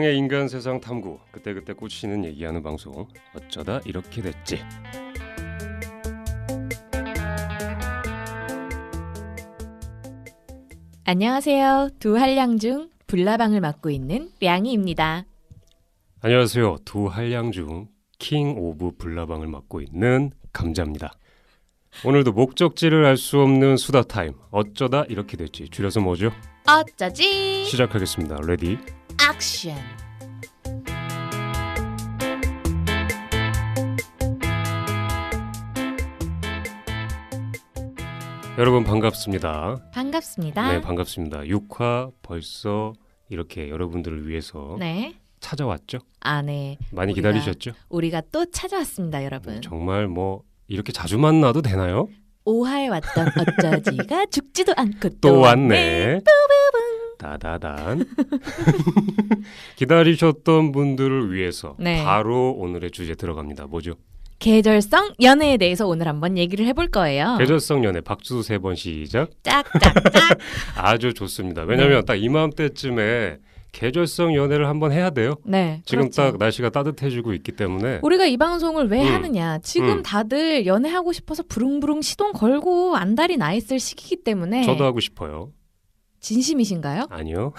이상의 인간 세상 탐구, 그때그때 꽂히는 얘기하는 방송, 어쩌다 이렇게 됐지. 안녕하세요. 두 한량 중 불나방을 맡고 있는 량이입니다. 안녕하세요. 두 한량 중 킹 오브 불나방을 맡고 있는 감자입니다. 오늘도 목적지를 알 수 없는 수다 타임, 어쩌다 이렇게 됐지. 줄여서 뭐죠? 어쩌지? 시작하겠습니다. 레디 액션. 여러분 반갑습니다. 반갑습니다. 네, 반갑습니다. 6화 벌써 이렇게 여러분들을 위해서 네. 찾아왔죠? 네. 많이 기다리셨죠? 우리가 또 찾아왔습니다, 여러분. 정말 뭐 이렇게 자주 만나도 되나요? 5화에 왔던 어쩌지가 죽지도 않고 또 왔네. 다다단. 기다리셨던 분들을 위해서 네. 바로 오늘의 주제 들어갑니다. 뭐죠? 계절성 연애에 대해서 오늘 한번 얘기를 해볼 거예요. 계절성 연애 박수 3번 시작. 짝짝짝. 아주 좋습니다. 왜냐하면 네. 딱 이맘때쯤에 계절성 연애를 한번 해야 돼요. 네. 지금 그렇죠. 딱 날씨가 따뜻해지고 있기 때문에 우리가 이 방송을 왜 하느냐. 지금 음. 다들 연애하고 싶어서 부릉부릉 시동 걸고 안달이 나 있을 시기이기 때문에. 저도 하고 싶어요. 진심이신가요? 아니요.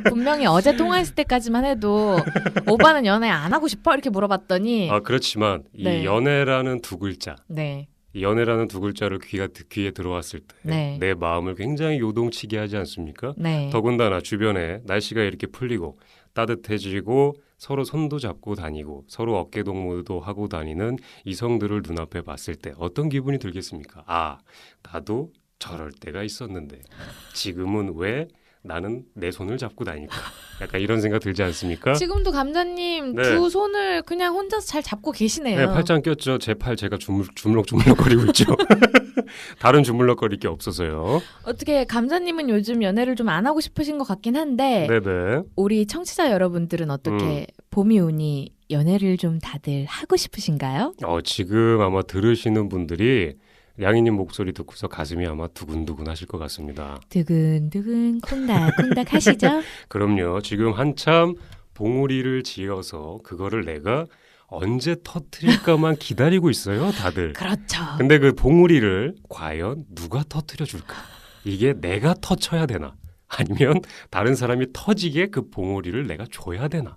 분명히 어제 통화했을 때까지만 해도 오빠는 연애 안 하고 싶어? 이렇게 물어봤더니 그렇지만 이 네. 연애라는 두 글자, 네. 이 연애라는 두 글자를 귀에 들어왔을 때 네. 내 마음을 굉장히 요동치게 하지 않습니까? 네. 더군다나 주변에 날씨가 이렇게 풀리고 따뜻해지고 서로 손도 잡고 다니고 서로 어깨 동무도 하고 다니는 이성들을 눈앞에 봤을 때 어떤 기분이 들겠습니까? 나도 저럴 때가 있었는데 지금은 왜 나는 내 손을 잡고 다닐까? 약간 이런 생각 들지 않습니까? 지금도 감자님 네. 두 손을 그냥 혼자서 잘 잡고 계시네요. 네, 팔짱 꼈죠. 제 팔 제가 주물럭주물럭거리고 있죠. 다른 주물럭거릴 게 없어서요. 어떻게 감자님은 요즘 연애를 좀 안 하고 싶으신 것 같긴 한데 네네. 우리 청취자 여러분들은 어떻게 봄이 오니 연애를 좀 다들 하고 싶으신가요? 지금 아마 들으시는 분들이 양이님 목소리 듣고서 가슴이 아마 두근두근 하실 것 같습니다. 두근두근 콩닥콩닥 하시죠? 그럼요. 지금 한참 봉우리를 지어서 그거를 내가 언제 터뜨릴까만 기다리고 있어요, 다들. 그렇죠. 근데 그 봉우리를 과연 누가 터뜨려 줄까? 이게 내가 터쳐야 되나? 아니면 다른 사람이 터지게 그 봉우리를 내가 줘야 되나?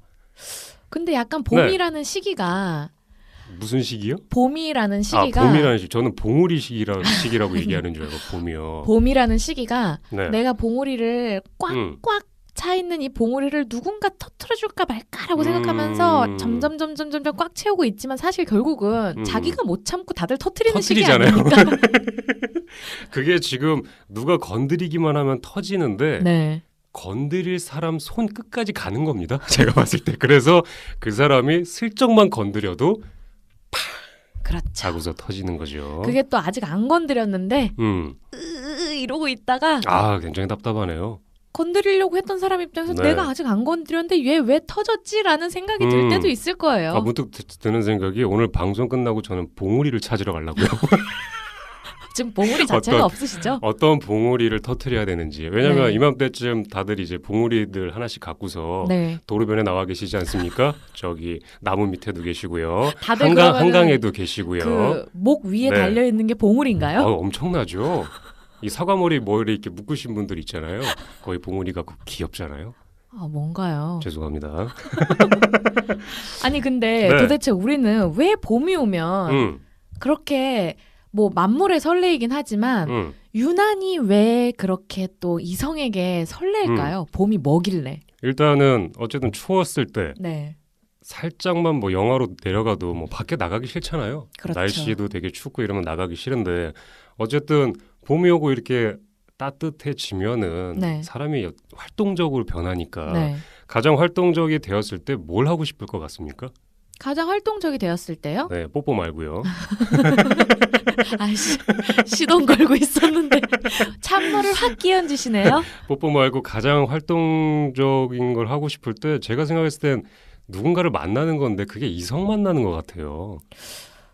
근데 약간 봄이라는 시기가 무슨 시기요? 봄이라는 시기가 봄이라는 시기. 저는 봉우리 시기라고 얘기하는 줄 알고 봄이요. 봄이라는 시기가 네. 내가 봉우리를 꽉꽉 차 있는 이 봉우리를 누군가 터트려줄까 말까라고 생각하면서 점점 꽉 채우고 있지만 사실 결국은 자기가 못 참고 다들 터트리는 시기 터뜨리잖아요. 아닙니까? 그게 지금 누가 건드리기만 하면 터지는데 네. 건드릴 사람 손 끝까지 가는 겁니다. 제가 봤을 때. 그래서 그 사람이 슬쩍만 건드려도 그렇죠. 하고서 터지는 거죠. 그게 또 아직 안 건드렸는데 이러고 있다가 굉장히 답답하네요. 건드리려고 했던 사람 입장에서 네. 내가 아직 안 건드렸는데 얘 왜 터졌지라는 생각이 들 때도 있을 거예요. 문득 드는 생각이 오늘 방송 끝나고 저는 봉우리를 찾으러 가려고요. 지금 봉우리 자체가 없으시죠? 어떤 봉우리를 터트려야 되는지. 왜냐하면 네. 이맘때쯤 다들 이제 봉우리들 하나씩 갖고서 네. 도로변에 나와 계시지 않습니까? 저기 나무 밑에도 계시고요. 다들 한강에도 계시고요. 그 목 위에 네. 달려 있는 게 봉우리인가요? 엄청나죠. 이 사과머리 머리 이렇게 묶으신 분들 있잖아요. 거의 봉우리 갖고 귀엽잖아요. 뭔가요? 죄송합니다. 아니 근데 네. 도대체 우리는 왜 봄이 오면 그렇게 뭐 만물의 설레이긴 하지만 유난히 왜 그렇게 또 이성에게 설레일까요? 봄이 뭐길래? 일단은 어쨌든 추웠을 때 네. 살짝만 뭐 영하로 내려가도 뭐 밖에 나가기 싫잖아요. 그렇죠. 날씨도 되게 춥고 이러면 나가기 싫은데 어쨌든 봄이 오고 이렇게 따뜻해지면은 네. 사람이 활동적으로 변하니까 네. 가장 활동적이 되었을 때 뭘 하고 싶을 것 같습니까? 가장 활동적이 되었을 때요? 네, 뽀뽀 말고요. 시동 걸고 있었는데 찬물을 확 끼얹으시네요. 뽀뽀 말고 가장 활동적인 걸 하고 싶을 때 제가 생각했을 땐 누군가를 만나는 건데 그게 이성 만나는 것 같아요.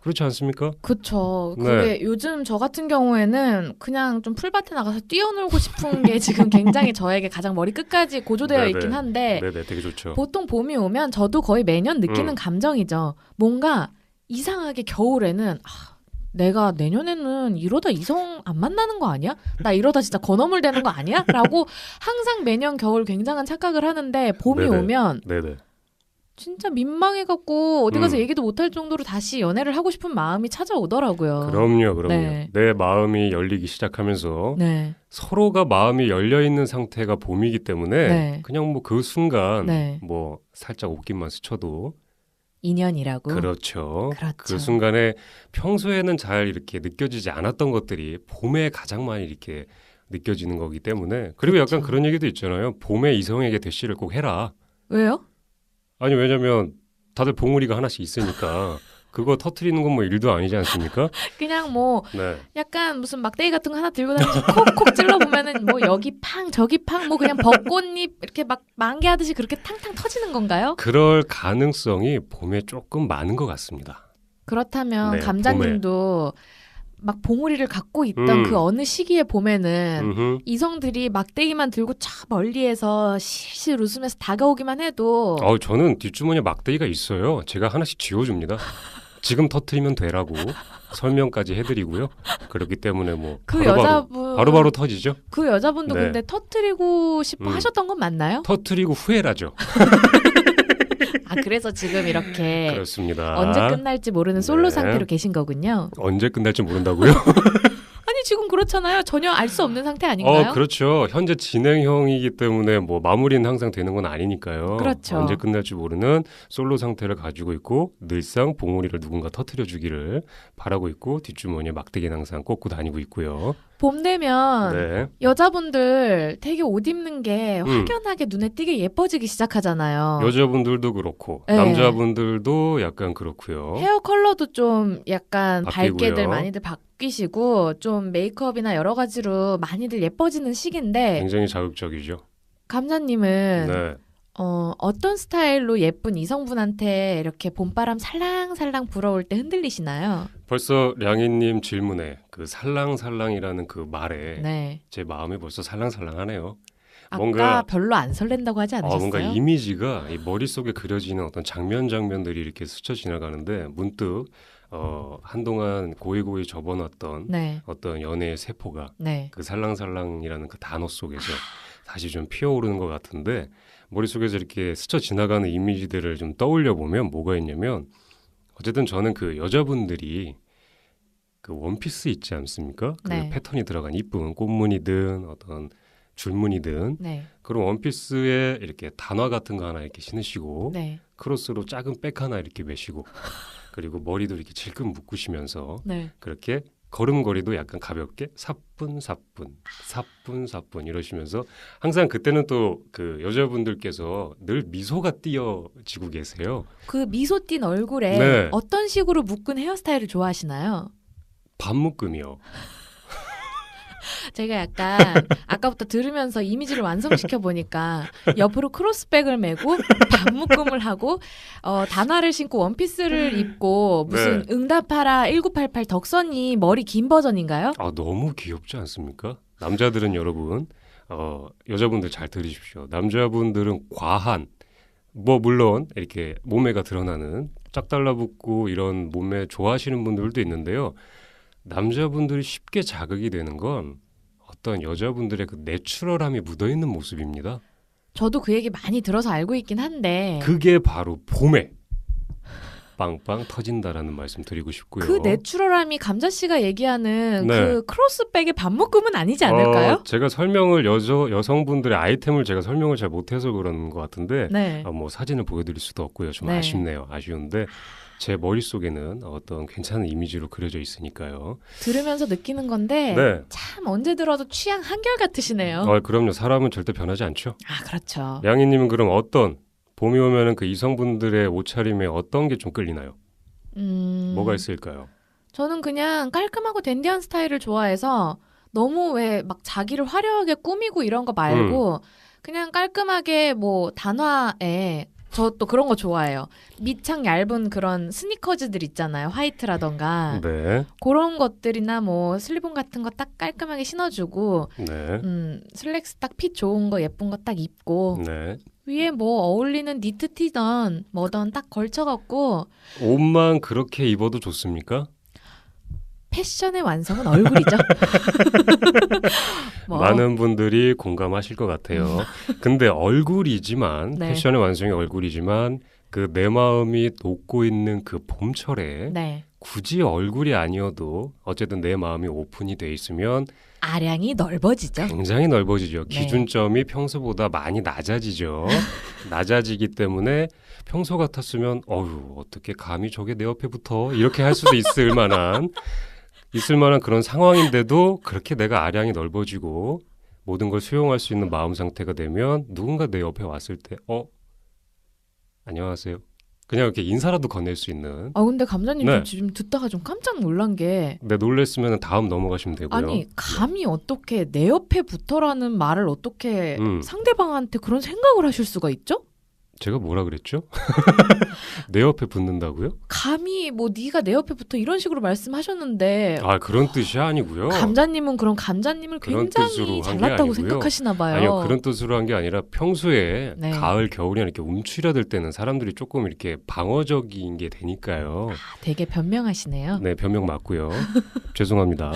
그렇지 않습니까? 그쵸. 네. 그게 요즘 저 같은 경우에는 그냥 좀 풀밭에 나가서 뛰어놀고 싶은 게 지금 굉장히 저에게 가장 머리 끝까지 고조되어 네네. 있긴 한데 네네, 되게 좋죠. 보통 봄이 오면 저도 거의 매년 느끼는 감정이죠. 뭔가 이상하게 겨울에는 내가 내년에는 이러다 이성 안 만나는 거 아니야? 나 이러다 진짜 건어물 되는 거 아니야? 라고 항상 매년 겨울 굉장한 착각을 하는데 봄이 네네. 오면 네네. 진짜 민망해갖고 어디 가서 얘기도 못할 정도로 다시 연애를 하고 싶은 마음이 찾아오더라고요. 그럼요. 네. 내 마음이 열리기 시작하면서 네. 서로가 마음이 열려 있는 상태가 봄이기 때문에 네. 그냥 뭐 그 순간 네. 뭐 살짝 옷깃만 스쳐도 인연이라고. 그렇죠. 그렇죠. 그 순간에 평소에는 잘 이렇게 느껴지지 않았던 것들이 봄에 가장 많이 이렇게 느껴지는 거기 때문에 그리고 약간 그렇죠. 그런 얘기도 있잖아요. 봄에 이성에게 대시를 꼭 해라. 왜요? 아니 왜냐면 다들 봉우리가 하나씩 있으니까 그거 터트리는 건 뭐 일도 아니지 않습니까? 그냥 뭐 네. 약간 무슨 막대기 같은 거 하나 들고 다니면서 콕콕 찔러보면은 뭐 여기 팡 저기 팡 뭐 그냥 벚꽃잎 이렇게 막 만개하듯이 그렇게 탕탕 터지는 건가요? 그럴 가능성이 봄에 조금 많은 것 같습니다. 그렇다면 네, 감자님도 막 봉우리를 갖고 있던 그 어느 시기에 봄에는 음흠. 이성들이 막대기만 들고 저 멀리에서 실실 웃으면서 다가오기만 해도 저는 뒷주머니에 막대기가 있어요. 제가 하나씩 쥐어줍니다. 지금 터트리면 되라고 설명까지 해드리고요. 그렇기 때문에 뭐 그 여자분 바로바로 터지죠. 그 여자분도 네. 근데 터트리고 싶어 하셨던 건 맞나요? 터트리고 후회라죠. 그래서 지금 이렇게 그렇습니다. 언제 끝날지 모르는 솔로 네. 상태로 계신 거군요. 언제 끝날지 모른다고요? 아니 지금 그렇잖아요. 전혀 알 수 없는 상태 아닌가요? 그렇죠. 현재 진행형이기 때문에 뭐 마무리는 항상 되는 건 아니니까요. 그렇죠. 언제 끝날지 모르는 솔로 상태를 가지고 있고 늘상 봉우리를 누군가 터트려 주기를 바라고 있고 뒷주머니에 막대기는 항상 꽂고 다니고 있고요. 봄 되면 네. 여자분들 되게 옷 입는 게 확연하게 눈에 띄게 예뻐지기 시작하잖아요. 여자분들도 그렇고 네. 남자분들도 약간 그렇고요. 헤어 컬러도 좀 약간 바뀌고요. 밝게들 많이들 바뀌시고 좀 메이크업이나 여러 가지로 많이들 예뻐지는 시기인데 굉장히 자극적이죠. 감자님은 네. 어떤 스타일로 예쁜 이성분한테 이렇게 봄바람 살랑살랑 불어올 때 흔들리시나요? 벌써 량희님 질문에 그 살랑살랑이라는 그 말에 네. 제 마음이 벌써 살랑살랑하네요. 아까 뭔가 별로 안 설렌다고 하지 않으셨어요? 뭔가 이미지가 이 머릿속에 그려지는 어떤 장면들이 이렇게 스쳐 지나가는데 문득 한동안 고이고이 접어놨던 네. 어떤 연애의 세포가 네. 그 살랑살랑이라는 그 단어 속에서 다시 좀 피어오르는 것 같은데 머릿속에서 이렇게 스쳐 지나가는 이미지들을 좀 떠올려 보면 뭐가 있냐면 어쨌든 저는 그 여자분들이 그 원피스 있지 않습니까? 그 네. 패턴이 들어간 이쁜 꽃무늬든 어떤 줄무늬든 네. 그런 원피스에 이렇게 단화 같은 거 하나 이렇게 신으시고 네. 크로스로 작은 백 하나 이렇게 매시고 그리고 머리도 이렇게 질끈 묶으시면서 네. 그렇게 걸음걸이도 약간 가볍게 사뿐사뿐 이러시면서 항상 그때는 또 그 여자분들께서 늘 미소가 띄어지고 계세요. 그 미소 띈 얼굴에 네. 어떤 식으로 묶은 헤어스타일을 좋아하시나요? 반묶음이요. 제가 약간 아까부터 들으면서 이미지를 완성시켜 보니까 옆으로 크로스백을 메고 반묶음을 하고 단화를 신고 원피스를 입고 무슨 네. 응답하라 1988 덕선이 머리 긴 버전인가요? 너무 귀엽지 않습니까? 남자들은 여러분 여자분들 잘 들으십시오. 남자분들은 과한 뭐 물론 이렇게 몸매가 드러나는 짝 달라붙고 이런 몸매 좋아하시는 분들도 있는데요. 남자분들이 쉽게 자극이 되는 건 어떤 여자분들의 그 내추럴함이 묻어있는 모습입니다. 저도 그 얘기 많이 들어서 알고 있긴 한데 그게 바로 봄에 빵빵 터진다라는 말씀 드리고 싶고요. 그 내추럴함이 감자 씨가 얘기하는 네. 그 크로스백의 반묶음은 아니지 않을까요? 제가 설명을 여성분들의 아이템을 제가 설명을 잘 못해서 그런 것 같은데 네. 뭐 사진을 보여드릴 수도 없고요. 좀 네. 아쉽네요. 아쉬운데 제 머릿속에는 어떤 괜찮은 이미지로 그려져 있으니까요. 들으면서 느끼는 건데 네. 참 언제 들어도 취향 한결 같으시네요. 그럼요. 사람은 절대 변하지 않죠. 그렇죠. 량희님은 그럼 어떤 봄이 오면은 그 이성분들의 옷차림에 어떤 게 좀 끌리나요? 뭐가 있을까요? 저는 그냥 깔끔하고 댄디한 스타일을 좋아해서 너무 왜 막 자기를 화려하게 꾸미고 이런 거 말고 그냥 깔끔하게 뭐 단화에 저 또 그런 거 좋아해요. 밑창 얇은 그런 스니커즈들 있잖아요. 화이트라던가 네. 그런 것들이나 뭐 슬리본 같은 거 딱 깔끔하게 신어주고 네. 슬랙스 딱 핏 좋은 거 예쁜 거 딱 입고 네. 위에 뭐 어울리는 니트 티던 뭐던 딱 걸쳐갖고 옷만 그렇게 입어도 좋습니까? 패션의 완성은 얼굴이죠. 뭐. 많은 분들이 공감하실 것 같아요. 근데 얼굴이지만 네. 패션의 완성이 얼굴이지만 그 내 마음이 녹고 있는 그 봄철에 네. 굳이 얼굴이 아니어도 어쨌든 내 마음이 오픈이 돼 있으면 아량이 넓어지죠. 굉장히 넓어지죠. 네. 기준점이 평소보다 많이 낮아지죠. 낮아지기 때문에 평소 같았으면 어휴 어떻게 감히 저게 내 옆에 붙어 이렇게 할 수도 있을 만한 그런 상황인데도 그렇게 내가 아량이 넓어지고 모든 걸 수용할 수 있는 마음 상태가 되면 누군가 내 옆에 왔을 때 안녕하세요. 그냥 이렇게 인사라도 건넬 수 있는. 근데 감자님 네. 저 지금 듣다가 좀 깜짝 놀란 게 네, 놀랬으면 다음 넘어가시면 되고요. 아니 감히 어떻게 내 옆에 붙어라는 말을 어떻게 음. 상대방한테 그런 생각을 하실 수가 있죠? 제가 뭐라 그랬죠? 내 옆에 붙는다고요? 감히 뭐 네가 내 옆에 붙어 이런 식으로 말씀하셨는데 아 그런 뜻이 아니고요. 감자님은 그럼 감자님을 그런 뜻으로 굉장히 한게 잘났다고 아니고요. 생각하시나 봐요. 아니요 그런 뜻으로 한 게 아니라 평소에 네. 가을 겨울이나 이렇게 움츠려들 때는 사람들이 조금 이렇게 방어적인 게 되니까요. 되게 변명하시네요. 네 변명 맞고요. 죄송합니다.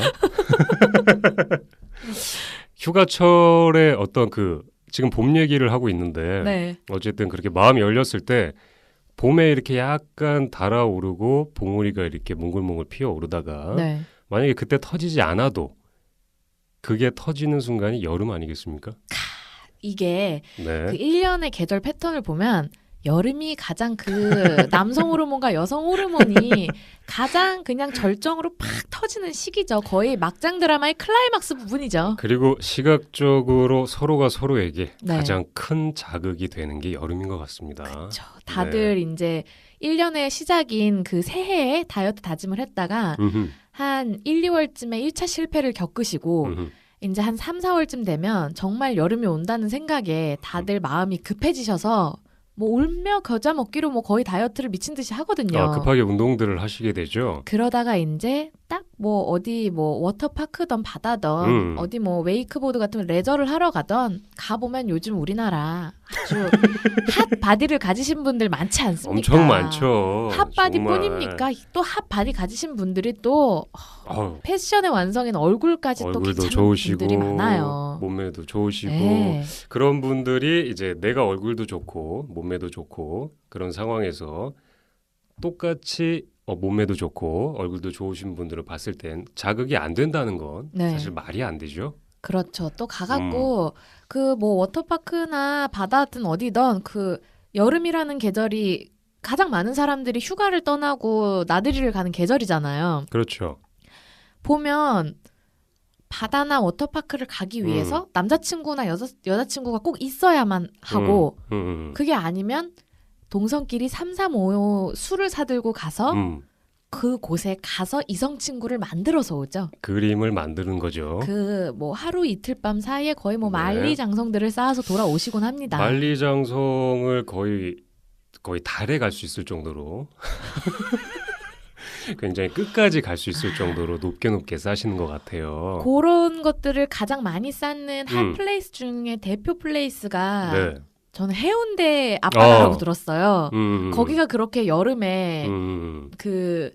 휴가철에 어떤 지금 봄 얘기를 하고 있는데 네. 어쨌든 그렇게 마음이 열렸을 때 봄에 이렇게 약간 달아오르고 봉우리가 이렇게 몽글몽글 피어오르다가 네. 만약에 그때 터지지 않아도 그게 터지는 순간이 여름 아니겠습니까? 이게 네. 그 1년의 계절 패턴을 보면 여름이 가장 그 남성 호르몬과 여성 호르몬이 가장 그냥 절정으로 팍 터지는 시기죠. 거의 막장 드라마의 클라이막스 부분이죠. 그리고 시각적으로 서로가 서로에게 네. 가장 큰 자극이 되는 게 여름인 것 같습니다. 그렇죠. 다들 이제 1년의 시작인 그 새해에 다이어트 다짐을 했다가 음흠, 한 1, 2월쯤에 1차 실패를 겪으시고 음흠. 이제 한 3, 4월쯤 되면 정말 여름이 온다는 생각에 다들 마음이 급해지셔서 뭐 울며 겨자 먹기로 뭐 거의 다이어트를 미친 듯이 하거든요. 급하게 운동들을 하시게 되죠. 그러다가 이제 딱 뭐 어디 뭐 워터파크던 바다던 어디 뭐 웨이크보드 같은 레저를 하러 가던 가보면 요즘 우리나라 아주 핫 바디를 가지신 분들 많지 않습니까? 엄청 많죠. 핫 바디뿐입니까? 또 핫 바디 가지신 분들이 또 어휴, 패션의 완성인 얼굴까지 또 얼굴도 괜찮은 좋으시고 분들이 많아요. 몸매도 좋으시고 네. 그런 분들이 이제 내가 얼굴도 좋고 몸매도 좋고 그런 상황에서 똑같이 몸매도 좋고 얼굴도 좋으신 분들을 봤을 땐 자극이 안 된다는 건 네. 사실 말이 안 되죠. 그렇죠. 또 가갖고 그 뭐 워터파크나 바다든 어디든 그 여름이라는 계절이 가장 많은 사람들이 휴가를 떠나고 나들이를 가는 계절이잖아요. 그렇죠. 보면 바다나 워터파크를 가기 위해서 남자친구나 여자친구가 꼭 있어야만 하고 그게 아니면 동성끼리 3, 3, 5 술을 사들고 가서 그곳에 가서 이성 친구를 만들어서 오죠. 그림을 만드는 거죠. 그 뭐 하루 이틀 밤 사이에 거의 뭐 네. 만리장성들을 쌓아서 돌아오시곤 합니다. 만리장성을 거의 달에 갈 수 있을 정도로 굉장히 끝까지 갈 수 있을 정도로 높게 쌓으시는 것 같아요. 그런 것들을 가장 많이 쌓는 한 플레이스 중에 대표 플레이스가 네. 저는 해운대 앞바다라고 어. 들었어요. 거기가 그렇게 여름에 그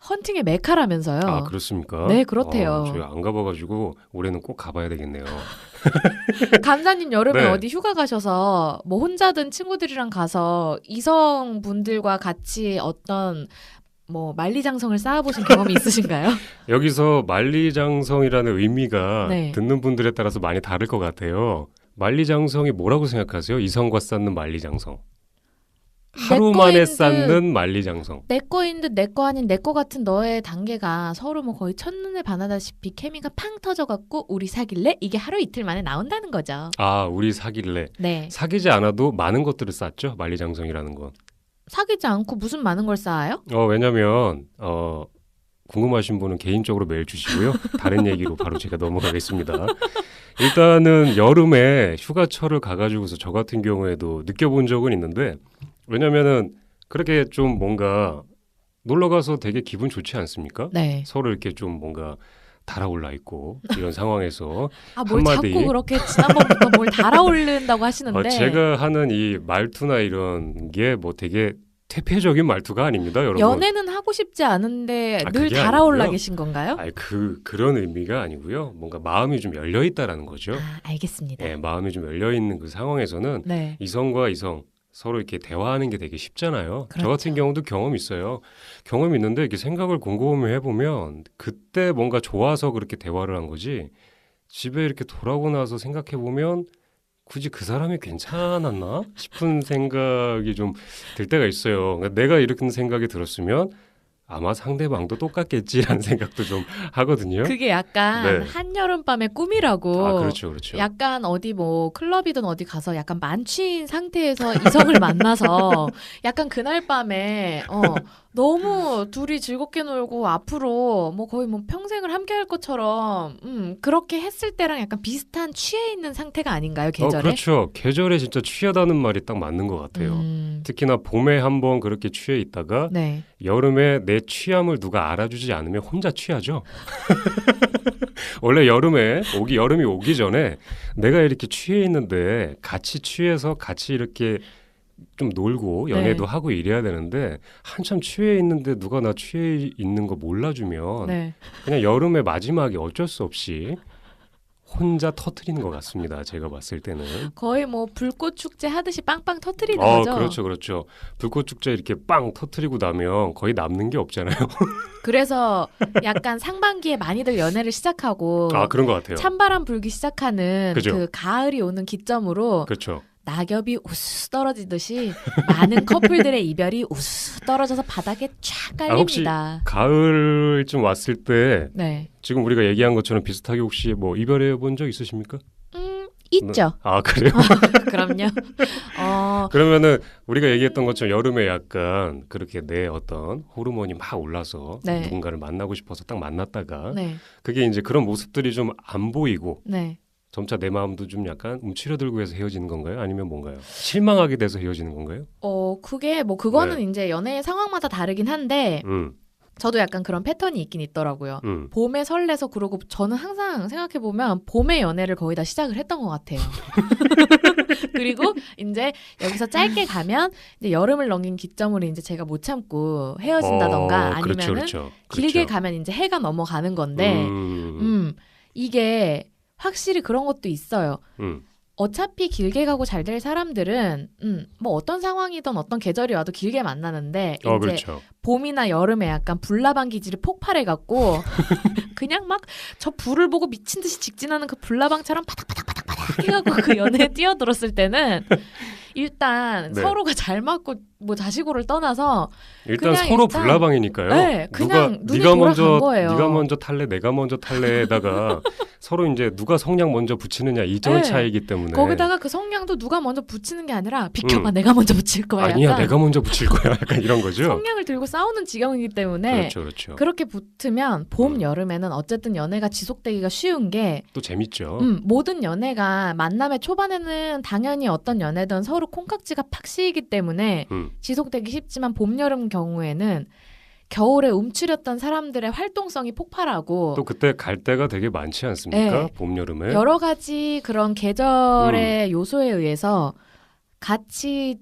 헌팅의 메카라면서요. 아 그렇습니까? 네, 그렇대요. 저희 안 가봐가지고 올해는 꼭 가봐야 되겠네요. 감자님 여름에 네. 어디 휴가 가셔서 뭐 혼자든 친구들이랑 가서 이성분들과 같이 어떤 뭐 만리장성을 쌓아보신 경험이 있으신가요? 여기서 만리장성이라는 의미가 네. 듣는 분들에 따라서 많이 다를 것 같아요. 만리장성이 뭐라고 생각하세요? 이성과 쌓는 만리장성. 하루 만에 쌓는 만리장성. 내 거인 듯 내 거 아닌 내 거 같은 너의 단계가 서로 뭐 거의 첫눈에 반하다시피 케미가 팡 터져갖고 우리 사귈래? 이게 하루 이틀 만에 나온다는 거죠. 아, 우리 사귈래. 네. 사귀지 않아도 많은 것들을 쌓죠. 만리장성이라는 건. 사귀지 않고 무슨 많은 걸 쌓아요? 왜냐면 궁금하신 분은 개인적으로 메일 주시고요. 다른 얘기로 바로 제가 넘어가겠습니다. 일단은 여름에 휴가철을 가가지고서 저 같은 경우에도 느껴본 적은 있는데 왜냐면은 그렇게 좀 뭔가 놀러 가서 되게 기분 좋지 않습니까? 네. 서로 이렇게 좀 뭔가 달아올라 있고 이런 상황에서 아, 뭘 한마디 자꾸 그렇게 지난번부터 뭘 달아오른다고 하시는데. 제가 하는 이 말투나 이런 게 뭐 되게 퇴폐적인 말투가 아닙니다, 여러분. 연애는 하고 싶지 않은데 아, 늘 그게 달아올라 아니고요. 계신 건가요? 아니 그런 의미가 아니고요. 뭔가 마음이 좀 열려 있다라는 거죠. 아, 알겠습니다. 예, 마음이 좀 열려 있는 그 상황에서는 네. 이성과 이성 서로 이렇게 대화하는 게 되게 쉽잖아요. 그렇죠. 저 같은 경우도 경험이 있어요. 경험이 있는데 이렇게 생각을 곰곰이 해보면 그때 뭔가 좋아서 그렇게 대화를 한 거지. 집에 이렇게 돌아오고 나서 생각해 보면 굳이 그 사람이 괜찮았나 싶은 생각이 좀 들 때가 있어요. 그러니까 내가 이렇게 생각이 들었으면 아마 상대방도 똑같겠지라는 생각도 좀 하거든요. 그게 약간 네. 한여름밤의 꿈이라고. 아, 그렇죠, 그렇죠. 약간 어디 뭐 클럽이든 어디 가서 약간 만취인 상태에서 이성을 만나서 약간 그날 밤에 너무 둘이 즐겁게 놀고 앞으로 뭐 거의 뭐 평생을 함께 할 것처럼 그렇게 했을 때랑 약간 비슷한 취해 있는 상태가 아닌가요, 계절에? 그렇죠. 계절에 진짜 취하다는 말이 딱 맞는 것 같아요. 특히나 봄에 한번 그렇게 취해 있다가 네. 여름에 내 취함을 누가 알아주지 않으면 혼자 취하죠. 원래 여름이 오기 전에 내가 이렇게 취해 있는데 같이 취해서 같이 이렇게 좀 놀고 연애도 네. 하고 이래야 되는데 한참 취해 있는데 누가 나 취해 있는 거 몰라주면 네. 그냥 여름의 마지막에 어쩔 수 없이 혼자 터트리는 것 같습니다. 제가 봤을 때는. 거의 뭐 불꽃 축제 하듯이 빵빵 터트리는 거죠. 그렇죠, 그렇죠. 불꽃 축제 이렇게 빵 터트리고 나면 거의 남는 게 없잖아요. 그래서 약간 상반기에 많이들 연애를 시작하고 그런 것 같아요. 찬바람 불기 시작하는 그죠. 그 가을이 오는 기점으로 그렇죠. 낙엽이 우수 떨어지듯이 많은 커플들의 이별이 우수 떨어져서 바닥에 쫙 혹시 깔립니다. 가을쯤 왔을 때 네. 지금 우리가 얘기한 것처럼 비슷하게 혹시 뭐 이별해 본 적 있으십니까? 있죠. 그래요? 그럼요. 그러면은 우리가 얘기했던 것처럼 여름에 약간 그렇게 내 어떤 호르몬이 막 올라서 네. 누군가를 만나고 싶어서 딱 만났다가 네. 그게 이제 그런 모습들이 좀 안 보이고 네. 점차 내 마음도 좀 약간 움츠려들고 해서 헤어지는 건가요? 아니면 뭔가요? 실망하게 돼서 헤어지는 건가요? 그게 뭐 그거는 이제 연애 상황마다 다르긴 한데 저도 약간 그런 패턴이 있긴 있더라고요. 봄에 설레서 그러고 저는 항상 생각해보면 봄에 연애를 거의 다 시작을 했던 것 같아요. 그리고 이제 여기서 짧게 가면 이제 여름을 넘긴 기점으로 이제 제가 못 참고 헤어진다던가 그렇죠, 아니면은 그렇죠. 길게 가면 이제 해가 넘어가는 건데 이게 확실히 그런 것도 있어요. 어차피 길게 가고 잘 될 사람들은 뭐 어떤 상황이든 어떤 계절이 와도 길게 만나는데 이제 그렇죠. 봄이나 여름에 약간 불나방 기질이 폭발해갖고 그냥 막 저 불을 보고 미친 듯이 직진하는 그 불나방처럼 바닥바닥바닥바닥 해갖고 그 연애에 뛰어들었을 때는 일단 네. 서로가 잘 맞고 뭐 자시고를 떠나서 일단 그냥 서로 일단 불나방이니까요. 네, 그냥 눈이 네가 돌아간 거예요. 네가 먼저 탈래, 내가 먼저 탈래에다가 서로 이제 누가 성냥 먼저 붙이느냐 이전 네. 차이기 때문에 거기다가 그 성냥도 누가 먼저 붙이는 게 아니라 비켜봐 내가 먼저 붙일 거야. 아니야 약간 내가 먼저 붙일 거야. 약간 이런 거죠. 성냥을 들고 싸우는 지경이기 때문에 그렇죠, 그렇죠. 그렇게 붙으면 봄, 여름에는 어쨌든 연애가 지속되기가 쉬운 게 또 재밌죠. 모든 연애가 만남의 초반에는 당연히 어떤 연애든 서로 콩깍지가 팍 씌이기 때문에 지속되기 쉽지만 봄, 여름 경우에는 겨울에 움츠렸던 사람들의 활동성이 폭발하고 또 그때 갈 데가 되게 많지 않습니까? 네. 봄, 여름에. 여러 가지 그런 계절의 요소에 의해서 같이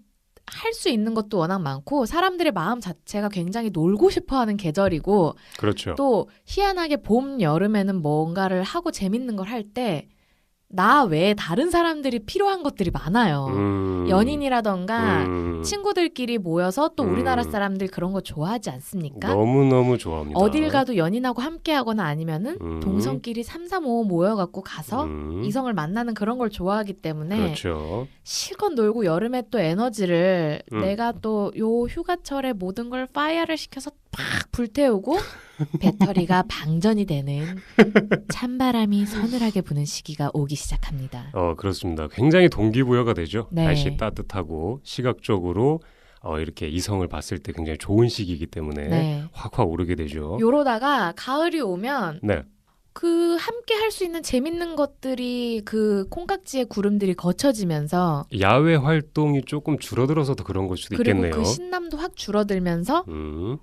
할 수 있는 것도 워낙 많고 사람들의 마음 자체가 굉장히 놀고 싶어하는 계절이고 그렇죠. 또 희한하게 봄, 여름에는 뭔가를 하고 재밌는 걸 할 때 나 외에 다른 사람들이 필요한 것들이 많아요. 연인이라던가 친구들끼리 모여서 또 우리나라 사람들 그런 거 좋아하지 않습니까? 너무너무 좋아합니다. 어딜 가도 연인하고 함께 하거나 아니면은 동성끼리 3, 4, 5 모여갖고 가서 이성을 만나는 그런 걸 좋아하기 때문에 그렇죠. 실컷 놀고 여름에 또 에너지를 내가 또 요 휴가철에 모든 걸 파이어를 시켜서 팍 불태우고 배터리가 방전이 되는 찬바람이 서늘하게 부는 시기가 오기 시작합니다. 그렇습니다. 굉장히 동기부여가 되죠. 네. 날씨 따뜻하고 시각적으로 이렇게 이성을 봤을 때 굉장히 좋은 시기이기 때문에 네. 확확 오르게 되죠. 요러다가 가을이 오면 네. 그 함께 할 수 있는 재밌는 것들이 그 콩깍지의 구름들이 거쳐지면서 야외 활동이 조금 줄어들어서 더 그런 걸 수도 그리고 있겠네요. 그 신남도 확 줄어들면서 음,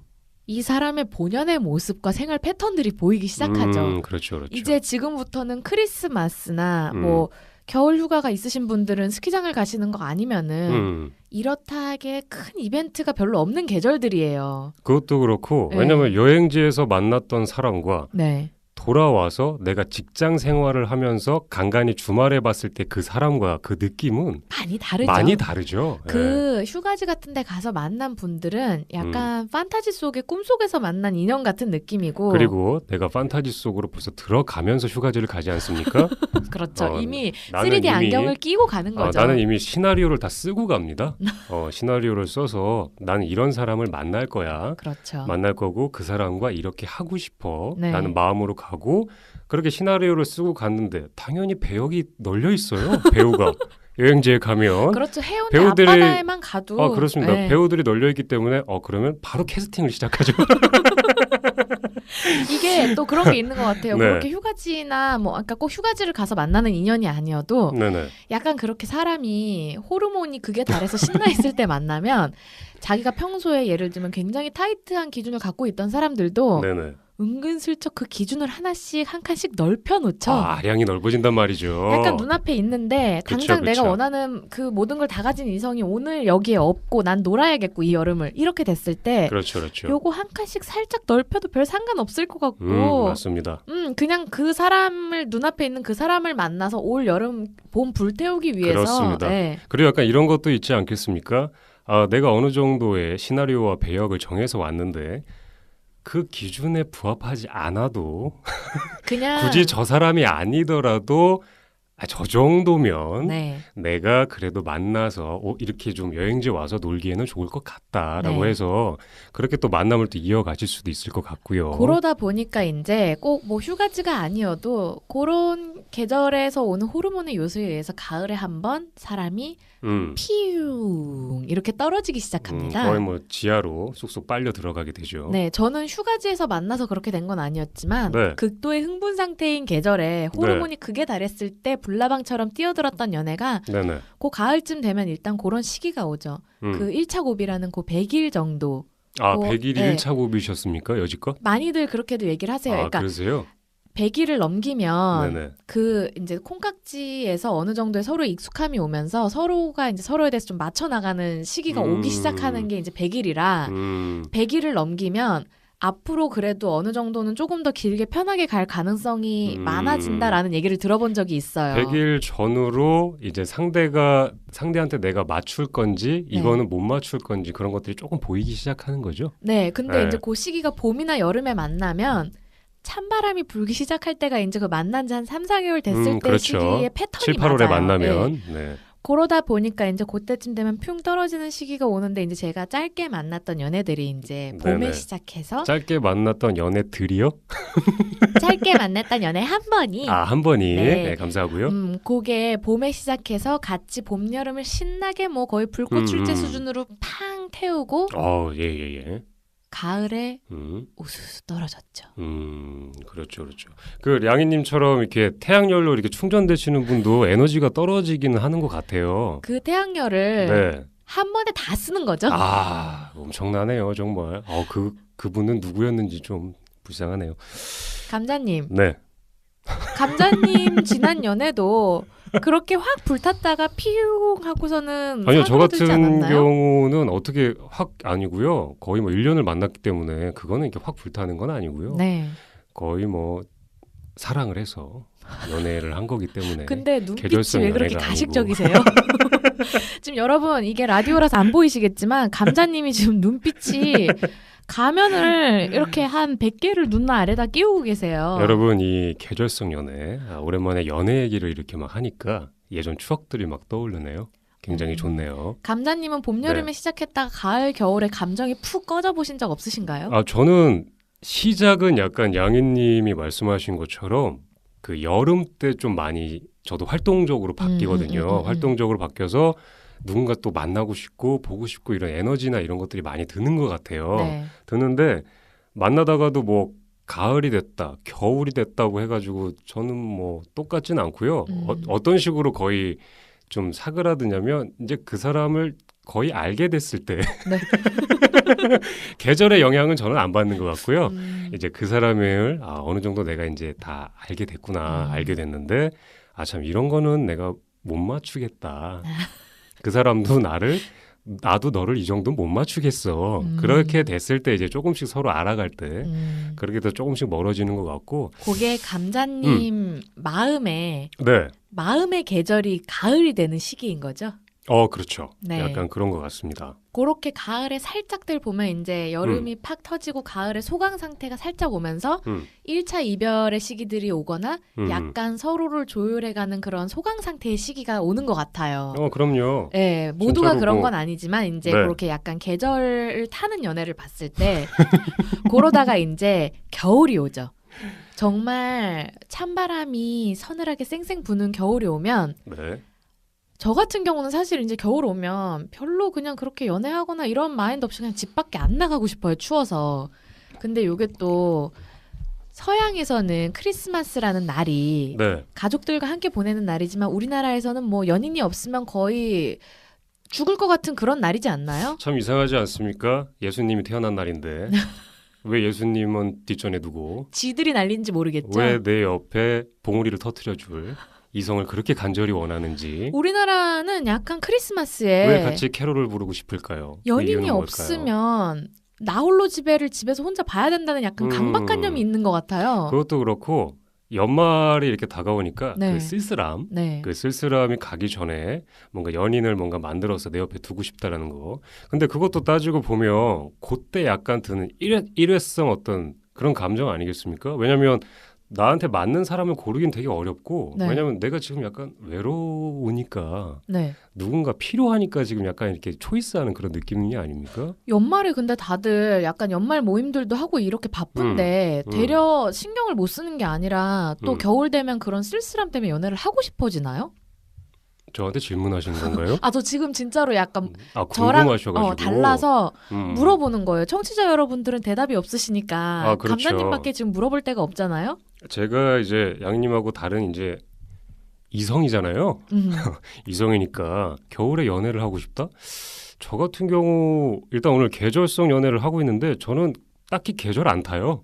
이 사람의 본연의 모습과 생활 패턴들이 보이기 시작하죠. 그렇죠, 그렇죠. 이제 지금부터는 크리스마스나 음. 뭐 겨울 휴가가 있으신 분들은 스키장을 가시는 거 아니면은 음, 이렇다하게 큰 이벤트가 별로 없는 계절들이에요. 그것도 그렇고 네. 왜냐면 여행지에서 만났던 사람과 네. 돌아와서 내가 직장 생활을 하면서 간간히 주말에 봤을 때 그 사람과 그 느낌은 많이 다르죠. 많이 다르죠. 예. 그 휴가지 같은 데 가서 만난 분들은 약간 판타지 속의 꿈속에서 만난 인연 같은 느낌이고 그리고 내가 판타지 속으로 벌써 들어가면서 휴가지를 가지 않습니까? 그렇죠. 이미 나는 3D 안경을 끼고 가는 거죠. 나는 이미 시나리오를 다 쓰고 갑니다. 시나리오를 써서 나는 이런 사람을 만날 거야. 그렇죠. 만날 거고 그 사람과 이렇게 하고 싶어. 네. 라는 마음으로 가고 그렇게 시나리오를 쓰고 갔는데 당연히 배역이 널려 있어요. 배우가 여행지에 가면 그렇죠. 해운대 배우들이- 앞바다에만 가도 그렇습니다. 네. 배우들이 널려 있기 때문에 그러면 바로 캐스팅을 시작하죠. 이게 또 그런 게 있는 것 같아요. 네. 그렇게 휴가지나 뭐 아까 꼭 휴가지를 가서 만나는 인연이 아니어도 네네. 약간 그렇게 사람이 호르몬이 극에 달해서 신나 있을 때 만나면 자기가 평소에 예를 들면 굉장히 타이트한 기준을 갖고 있던 사람들도 네네. 은근슬쩍 그 기준을 하나씩 한 칸씩 넓혀 놓죠. 아량이 넓어진단 말이죠. 약간 눈앞에 있는데 그쵸, 당장 내가 그쵸. 원하는 그 모든 걸 다 가진 이성이 오늘 여기에 없고 난 놀아야겠고 이 여름을 이렇게 됐을 때 그렇죠, 그렇죠. 요거 한 칸씩 살짝 넓혀도 별 상관없을 것 같고 맞습니다. 그냥 그 사람을 눈앞에 있는 그 사람을 만나서 올 여름 봄 불태우기 위해서 그렇습니다. 네. 그리고 약간 이런 것도 있지 않겠습니까? 내가 어느 정도의 시나리오와 배역을 정해서 왔는데 그 기준에 부합하지 않아도 그냥 굳이 저 사람이 아니더라도 저 정도면 네. 내가 그래도 만나서 이렇게 좀 여행지 와서 놀기에는 좋을 것 같다라고 네. 해서 그렇게 또 만남을 또 이어가실 수도 있을 것 같고요. 그러다 보니까 이제 꼭 뭐 휴가지가 아니어도 그런 계절에서 오는 호르몬의 요소에 의해서 가을에 한번 사람이 피웅 이렇게 떨어지기 시작합니다. 거의 뭐 지하로 쑥쑥 빨려 들어가게 되죠. 네, 저는 휴가지에서 만나서 그렇게 된 건 아니었지만 네. 극도의 흥분 상태인 계절에 호르몬이 극에 달했을 때 불나방처럼 뛰어들었던 연애가 네네. 그 가을쯤 되면 일단 그런 시기가 오죠. 그 1차 고비라는 그 100일 정도. 100일이 네. 1차 고비셨습니까? 여지껏? 많이들 그렇게도 얘기를 하세요. 그러니까 그러세요? 100일을 넘기면 네네. 그 이제 콩깍지에서 어느 정도의 서로 익숙함이 오면서 서로가 이제 서로에 대해서 좀 맞춰 나가는 시기가 오기 시작하는 게 이제 100일이라 100일을 넘기면 앞으로 그래도 어느 정도는 조금 더 길게 편하게 갈 가능성이 많아진다라는 얘기를 들어본 적이 있어요. 100일 전으로 이제 상대한테 내가 맞출 건지 네. 이거는 못 맞출 건지 그런 것들이 조금 보이기 시작하는 거죠. 네, 근데 네. 이제 그 시기가 봄이나 여름에 만나면 찬바람이 불기 시작할 때가 이제 그 만난 지 한 3, 4개월 됐을 때 그렇죠. 시기의 패턴이 7, 8월에 맞아요. 만나면 네. 네. 그러다 보니까 이제 그때쯤 되면 뿅 떨어지는 시기가 오는데 이제 제가 짧게 만났던 연애들이 이제 봄에 네네. 시작해서 짧게 만났던 연애들이요? 짧게 만났던 연애 한 번이 한 번이 네. 네, 감사하고요. 그게 봄에 시작해서 같이 봄 여름을 신나게 뭐 거의 불꽃 출제 수준으로 팡 태우고 예예예. 가을에 우수수 떨어졌죠. 그렇죠, 그렇죠. 그 량이님처럼 이렇게 태양열로 이렇게 충전되시는 분도 에너지가 떨어지기는 하는 것 같아요. 그 태양열을 네. 한 번에 다 쓰는 거죠. 엄청나네요, 정말. 그분은 누구였는지 좀 불쌍하네요. 감자님, 네. 감자님 지난 연애도 그렇게 확 불탔다가 피웅 하고서는 아니요, 저 사그라들지 같은 않았나요? 경우는 어떻게 확 아니고요. 거의 뭐 1년을 만났기 때문에 그거는 이렇게 확 불타는 건 아니고요. 네. 거의 뭐 사랑을 해서 연애를 한 거기 때문에. 근데 눈빛이 계절성 왜 그렇게 연애가 가식적이세요? 지금 여러분 이게 라디오라서 안 보이시겠지만 감자님이 지금 눈빛이 가면을 이렇게 한 100개를 눈 아래다 끼우고 계세요. 여러분 이 계절성 연애 오랜만에 연애 얘기를 이렇게 막 하니까 예전 추억들이 막 떠오르네요. 굉장히 좋네요. 감자님은 봄 여름에 네. 시작했다가 가을 겨울에 감정이 푹 꺼져 보신 적 없으신가요? 저는 시작은 약간 양희님이 말씀하신 것처럼 그 여름 때 좀 많이 저도 활동적으로 바뀌거든요. 활동적으로 바뀌어서 누군가 또 만나고 싶고 보고 싶고 이런 에너지나 이런 것들이 많이 드는 것 같아요. 네. 드는데 만나다가도 뭐 가을이 됐다, 겨울이 됐다고 해가지고 저는 뭐 똑같진 않고요. 음. 어떤 식으로 거의 좀 사그라드냐면 이제 그 사람을 거의 알게 됐을 때 네. 계절의 영향은 저는 안 받는 것 같고요. 음. 이제 그 사람을 어느 정도 내가 이제 다 알게 됐구나, 알게 됐는데 참 이런 거는 내가 못 맞추겠다. 그 사람도 나도 너를 이 정도는 못 맞추겠어. 그렇게 됐을 때 이제 조금씩 서로 알아갈 때 그렇게 더 조금씩 멀어지는 것 같고. 그게 감자님 마음의 계절이 가을이 되는 시기인 거죠? 그렇죠. 네. 약간 그런 것 같습니다. 그렇게 가을에 살짝들 보면 이제 여름이 팍 터지고 가을에 소강 상태가 살짝 오면서 1차 이별의 시기들이 오거나 약간 서로를 조율해가는 그런 소강 상태의 시기가 오는 것 같아요. 그럼요. 네, 모두가 진짜로 그런 건 아니지만 이제 네. 그렇게 약간 계절을 타는 연애를 봤을 때 그러다가 이제 겨울이 오죠. 정말 찬바람이 서늘하게 쌩쌩 부는 겨울이 오면 네. 저 같은 경우는 사실 이제 겨울 오면 별로 그냥 그렇게 연애하거나 이런 마인드 없이 그냥 집 밖에 안 나가고 싶어요. 추워서. 근데 요게 또 서양에서는 크리스마스라는 날이 네. 가족들과 함께 보내는 날이지만 우리나라에서는 뭐 연인이 없으면 거의 죽을 것 같은 그런 날이지 않나요? 참 이상하지 않습니까? 예수님이 태어난 날인데 왜 예수님은 뒷전에 두고 지들이 날린지 모르겠죠. 왜 내 옆에 봉우리를 터트려 줄 이성을 그렇게 간절히 원하는지 우리나라는 약간 크리스마스에 왜 같이 캐롤을 부르고 싶을까요? 그 연인이 이유는 뭘까요? 없으면 나홀로 집에를 집에서 혼자 봐야 된다는 약간 강박관념이 있는 것 같아요. 그것도 그렇고 연말이 이렇게 다가오니까 네. 그 쓸쓸함, 네. 그 쓸쓸함이 가기 전에 뭔가 연인을 뭔가 만들어서 내 옆에 두고 싶다라는 거. 근데 그것도 따지고 보면 그때 약간 드는 일회성 어떤 그런 감정 아니겠습니까? 왜냐하면 나한테 맞는 사람을 고르긴 되게 어렵고 네. 왜냐면 내가 지금 약간 외로우니까 네. 누군가 필요하니까 지금 약간 이렇게 초이스하는 그런 느낌이 아닙니까? 연말에 근데 다들 약간 연말 모임들도 하고 이렇게 바쁜데 되려 신경을 못 쓰는 게 아니라 또 겨울 되면 그런 쓸쓸함 때문에 연애를 하고 싶어지나요? 저한테 질문하시는 건가요? 저 지금 진짜로 약간 저랑 궁금하셔가지고 달라서 물어보는 거예요. 청취자 여러분들은 대답이 없으시니까 그렇죠. 감자님밖에 지금 물어볼 데가 없잖아요. 제가 이제 양님하고 다른 이제 이성이잖아요. 이성이니까 겨울에 연애를 하고 싶다? 저 같은 경우 일단 오늘 계절성 연애를 하고 있는데 저는 딱히 계절 안 타요.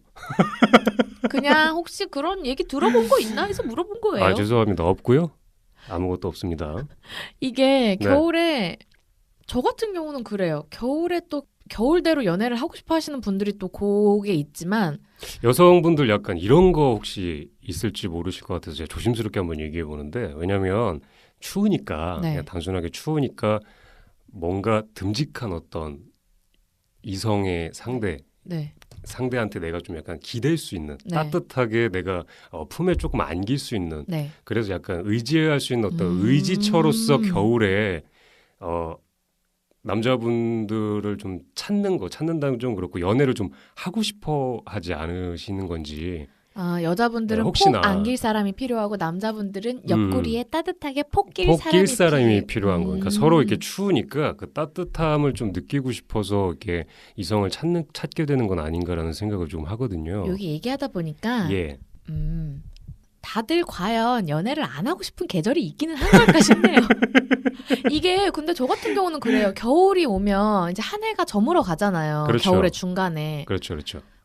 그냥 혹시 그런 얘기 들어본 거 있나 해서 물어본 거예요. 죄송합니다. 없고요. 아무것도 없습니다. 이게 겨울에 저 같은 경우는 그래요. 겨울에 또 겨울대로 연애를 하고 싶어 하시는 분들이 또 그게 있지만 여성분들 약간 이런 거 혹시 있을지 모르실 것 같아서 제가 조심스럽게 한번 얘기해 보는데 왜냐하면 추우니까 그냥 단순하게 추우니까 뭔가 듬직한 어떤 이성의 상대한테 내가 좀 약간 기댈 수 있는 따뜻하게 내가 품에 조금 안길 수 있는 그래서 약간 의지할 수 있는 어떤 의지처로서 겨울에 남자분들을 좀 찾는다는 좀 그렇고 연애를 좀 하고 싶어 하지 않으시는 건지. 여자분들은 혹시나 폭 안길 사람이 필요하고 남자분들은 옆구리에 따뜻하게 폭길 사람이 필요한 거. 그러니까 서로 이렇게 추우니까 그 따뜻함을 좀 느끼고 싶어서 이렇게 이성을 찾게 되는 건 아닌가라는 생각을 좀 하거든요. 여기 얘기하다 보니까 다들 과연 연애를 안 하고 싶은 계절이 있기는 한 걸까 싶네요. 이게 근데 저 같은 경우는 그래요. 겨울이 오면 이제 한 해가 저물어 가잖아요. 그렇죠. 겨울의 중간에. 그렇죠.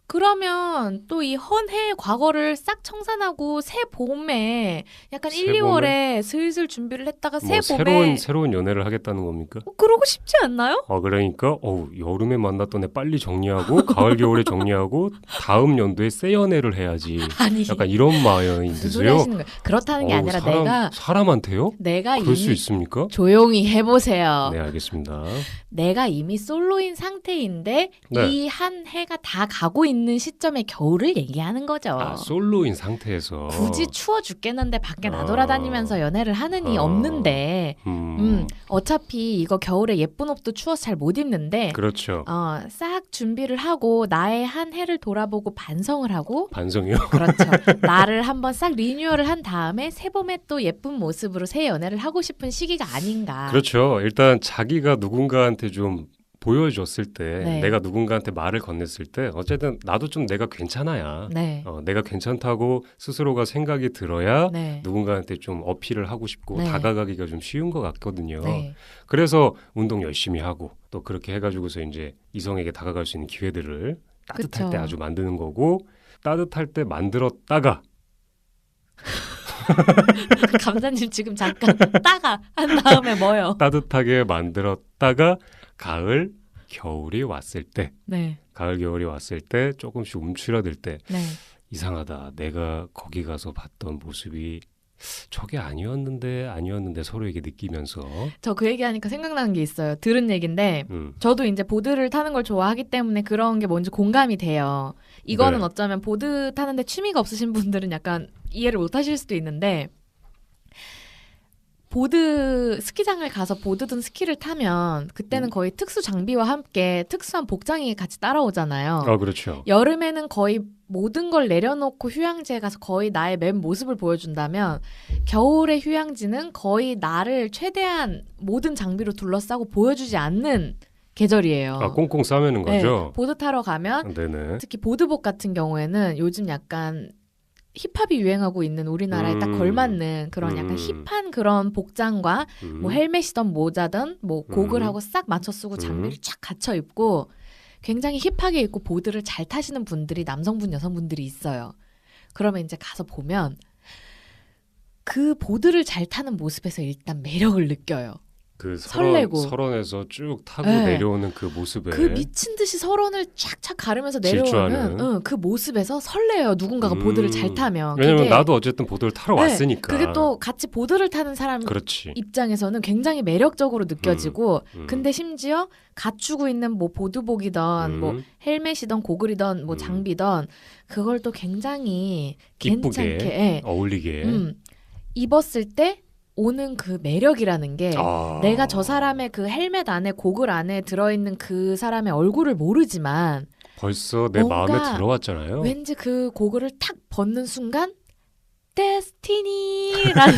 그러면 또 이 헌해의 과거를 싹 청산하고 새 봄에 약간 1, 2월에 슬슬 준비를 했다가 새 봄에 새로운 연애를 하겠다는 겁니까? 그러고 싶지 않나요? 그러니까 여름에 만났던 애 빨리 정리하고 가을 겨울에 정리하고 다음 연도에 새 연애를 해야지. 아니, 약간 이런 마인드세요. 그렇다는 게 아니라 사람한테요? 내가 그럴 수 있습니까? 조용히 해보세요. 네, 알겠습니다. 내가 이미 솔로인 상태인데 이 한 해가 다 가고 있는 시점에 겨울을 얘기하는 거죠. 솔로인 상태에서 굳이 추워 죽겠는데 밖에 나돌아다니면서 연애를 하느니 없는데 어차피 이거 겨울에 예쁜 옷도 추워서 잘 못 입는데 그렇죠. 싹 준비를 하고 나의 한 해를 돌아보고 반성을 하고 반성이요? 그렇죠. 나를 한번 싹 리뉴얼을 한 다음에 새봄에 또 예쁜 모습으로 새 연애를 하고 싶은 시기가 아닌가. 그렇죠. 일단 자기가 누군가한테 좀 보여줬을 때 네. 내가 누군가한테 말을 건넸을 때 어쨌든 나도 좀 내가 괜찮아야 네. 내가 괜찮다고 스스로가 생각이 들어야 네. 누군가한테 좀 어필을 하고 싶고 네. 다가가기가 좀 쉬운 것 같거든요. 네. 그래서 운동 열심히 하고 또 그렇게 해가지고서 이제 이성에게 다가갈 수 있는 기회들을 따뜻할 그쵸. 때 아주 만드는 거고 따뜻할 때 만들었다가 감사님 지금 잠깐 따가 한 다음에 뭐요? 따뜻하게 만들었다가 가을, 겨울이 왔을 때 네. 가을, 겨울이 왔을 때 조금씩 움츠러들 때 네. 이상하다. 내가 거기 가서 봤던 모습이 저게 아니었는데 서로 이게 느끼면서 저 그 얘기하니까 생각나는 게 있어요. 들은 얘긴데 저도 이제 보드를 타는 걸 좋아하기 때문에 그런 게 뭔지 공감이 돼요. 이거는 네. 어쩌면 보드 타는데 취미가 없으신 분들은 약간 이해를 못 하실 수도 있는데 보드 스키장을 가서 보드든 스키를 타면 그때는 거의 특수 장비와 함께 특수한 복장이 같이 따라오잖아요. 그렇죠. 여름에는 거의 모든 걸 내려놓고 휴양지에 가서 거의 나의 맨 모습을 보여준다면 겨울의 휴양지는 거의 나를 최대한 모든 장비로 둘러싸고 보여주지 않는 계절이에요. 꽁꽁 싸매는 네, 거죠. 보드 타러 가면 네네. 특히 보드복 같은 경우에는 요즘 약간 힙합이 유행하고 있는 우리나라에 딱 걸맞는 그런 약간 힙한 그런 복장과 뭐 헬멧이든 모자든 뭐 고글하고 싹 맞춰 쓰고 장비를 쫙 갖춰 입고 굉장히 힙하게 입고 보드를 잘 타시는 분들이 남성분 여성분들이 있어요. 그러면 이제 가서 보면 그 보드를 잘 타는 모습에서 일단 매력을 느껴요. 그 설레고. 설원에서 쭉 타고 네. 내려오는 그 모습에 그 미친 듯이 설원을 쫙쫙 가르면서 내려오는 질주하는. 그 모습에서 설레요. 누군가가 보드를 잘 타면. 왜냐면 그게, 나도 어쨌든 보드를 타러 네, 왔으니까. 그게 또 같이 보드를 타는 사람 그렇지. 입장에서는 굉장히 매력적으로 느껴지고 근데 심지어 갖추고 있는 뭐 보드복이던 뭐 헬멧이던 고글이던 뭐 장비던 그걸 또 굉장히 이쁘게 괜찮게 예, 어울리게 입었을 때 오는 그 매력이라는 게 내가 저 사람의 그 헬멧 안에 고글 안에 들어있는 그 사람의 얼굴을 모르지만 벌써 내 뭔가 마음에 들어왔잖아요. 왠지 그 고글을 탁 벗는 순간 데스티니라는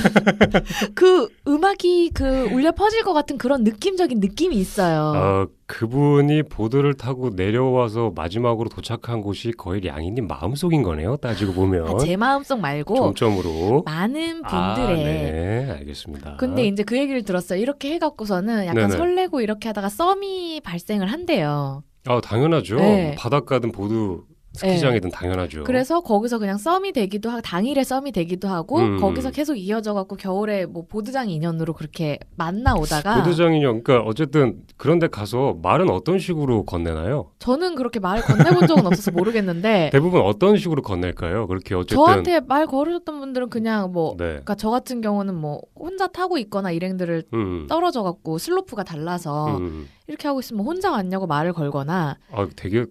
그 음악이 그 울려 퍼질 것 같은 그런 느낌적인 느낌이 있어요. 그분이 보드를 타고 내려와서 마지막으로 도착한 곳이 거의 량이님 마음속인 거네요. 따지고 보면. 제 마음속 말고 정점으로. 많은 분들의 네, 알겠습니다. 근데 이제 그 얘기를 들었어요. 이렇게 해갖고서는 약간 네네. 설레고 이렇게 하다가 썸이 발생을 한대요. 당연하죠. 네. 바닷가든 보드 스키장이든 당연하죠. 그래서 거기서 그냥 썸이 되기도 하고 당일에 썸이 되기도 하고 거기서 계속 이어져갖고 겨울에 뭐 보드장 인연으로 그렇게 만나오다가 보드장 인연, 그러니까 어쨌든 그런데 가서 말은 어떤 식으로 건네나요? 저는 그렇게 말 건네본 적은 없어서 모르겠는데 대부분 어떤 식으로 건넬까요? 그렇게 어쨌든 저한테 말 걸으셨던 분들은 그냥 뭐 네. 그러니까 저 같은 경우는 뭐 혼자 타고 있거나 일행들을 떨어져갖고 슬로프가 달라서 이렇게 하고 있으면 혼자 왔냐고 말을 걸거나 되게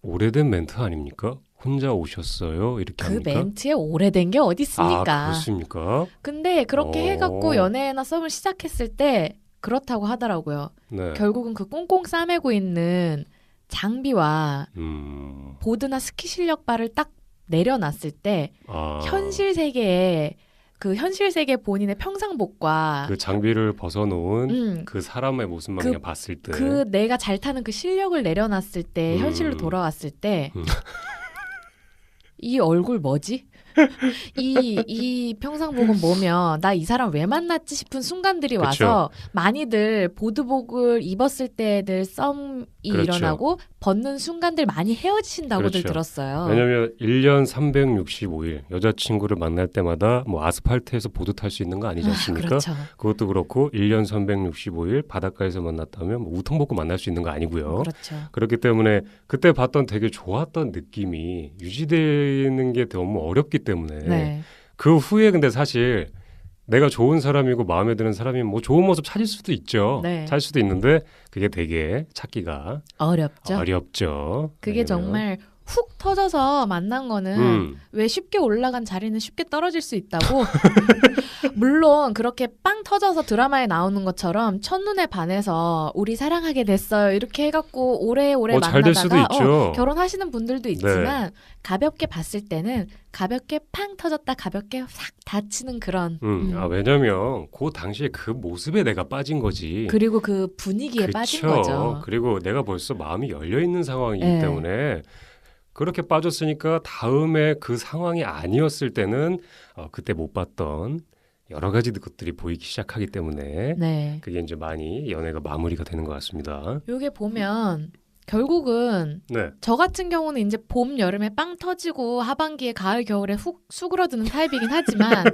오래된 멘트 아닙니까? 혼자 오셨어요? 이렇게 그 합니까? 멘트에 오래된 게 어디 있습니까? 그렇습니까? 근데 그렇게 해갖고 연애나 썸을 시작했을 때 그렇다고 하더라고요. 네. 결국은 그 꽁꽁 싸매고 있는 장비와 보드나 스키 실력 바를 딱 내려놨을 때 현실 세계에 그 현실 세계 본인의 평상복과 그 장비를 벗어놓은 그 사람의 모습만 그냥 봤을 때 그 내가 잘 타는 그 실력을 내려놨을 때 현실로 돌아왔을 때 이 얼굴 뭐지? 이 평상복은 뭐며 나 이 사람 왜 만났지 싶은 순간들이 와서 많이들 보드복을 입었을 때들 썸이 일어나고 벗는 순간들 많이 헤어지신다고들 들었어요. 왜냐면 1년 365일 여자친구를 만날 때마다 뭐 아스팔트에서 보드 탈 수 있는 거 아니지 않습니까? 그렇죠. 그것도 그렇고 1년 365일 바닷가에서 만났다면 뭐 우통 벗고 만날 수 있는 거 아니고요. 그렇죠. 그렇기 때문에 그때 봤던 되게 좋았던 느낌이 유지되는 게 너무 어렵기 때문에 네. 그 후에 근데 사실 내가 좋은 사람이고 마음에 드는 사람이 뭐 좋은 모습 찾을 수도 있죠. 네. 찾을 수도 있는데 그게 되게 찾기가 어렵죠. 어렵죠. 그게 왜냐면 정말 훅 터져서 만난 거는 왜 쉽게 올라간 자리는 쉽게 떨어질 수 있다고? 물론 그렇게 빵 터져서 드라마에 나오는 것처럼 첫눈에 반해서 우리 사랑하게 됐어요 이렇게 해갖고 오래오래 잘 될 수도 만나다가 있죠. 결혼하시는 분들도 있지만 가볍게 봤을 때는 가볍게 팡 터졌다 가볍게 싹 다치는 그런 왜냐면 그 당시에 그 모습에 내가 빠진 거지. 그리고 그 분위기에 빠진 거죠. 그리고 내가 벌써 마음이 열려 있는 상황이기 네. 때문에 그렇게 빠졌으니까 다음에 그 상황이 아니었을 때는 그때 못 봤던 여러 가지 것들이 보이기 시작하기 때문에 네. 그게 이제 많이 연애가 마무리가 되는 것 같습니다. 요게 보면 결국은 네. 저 같은 경우는 이제 봄, 여름에 빵 터지고 하반기에 가을, 겨울에 훅 수그러드는 타입이긴 하지만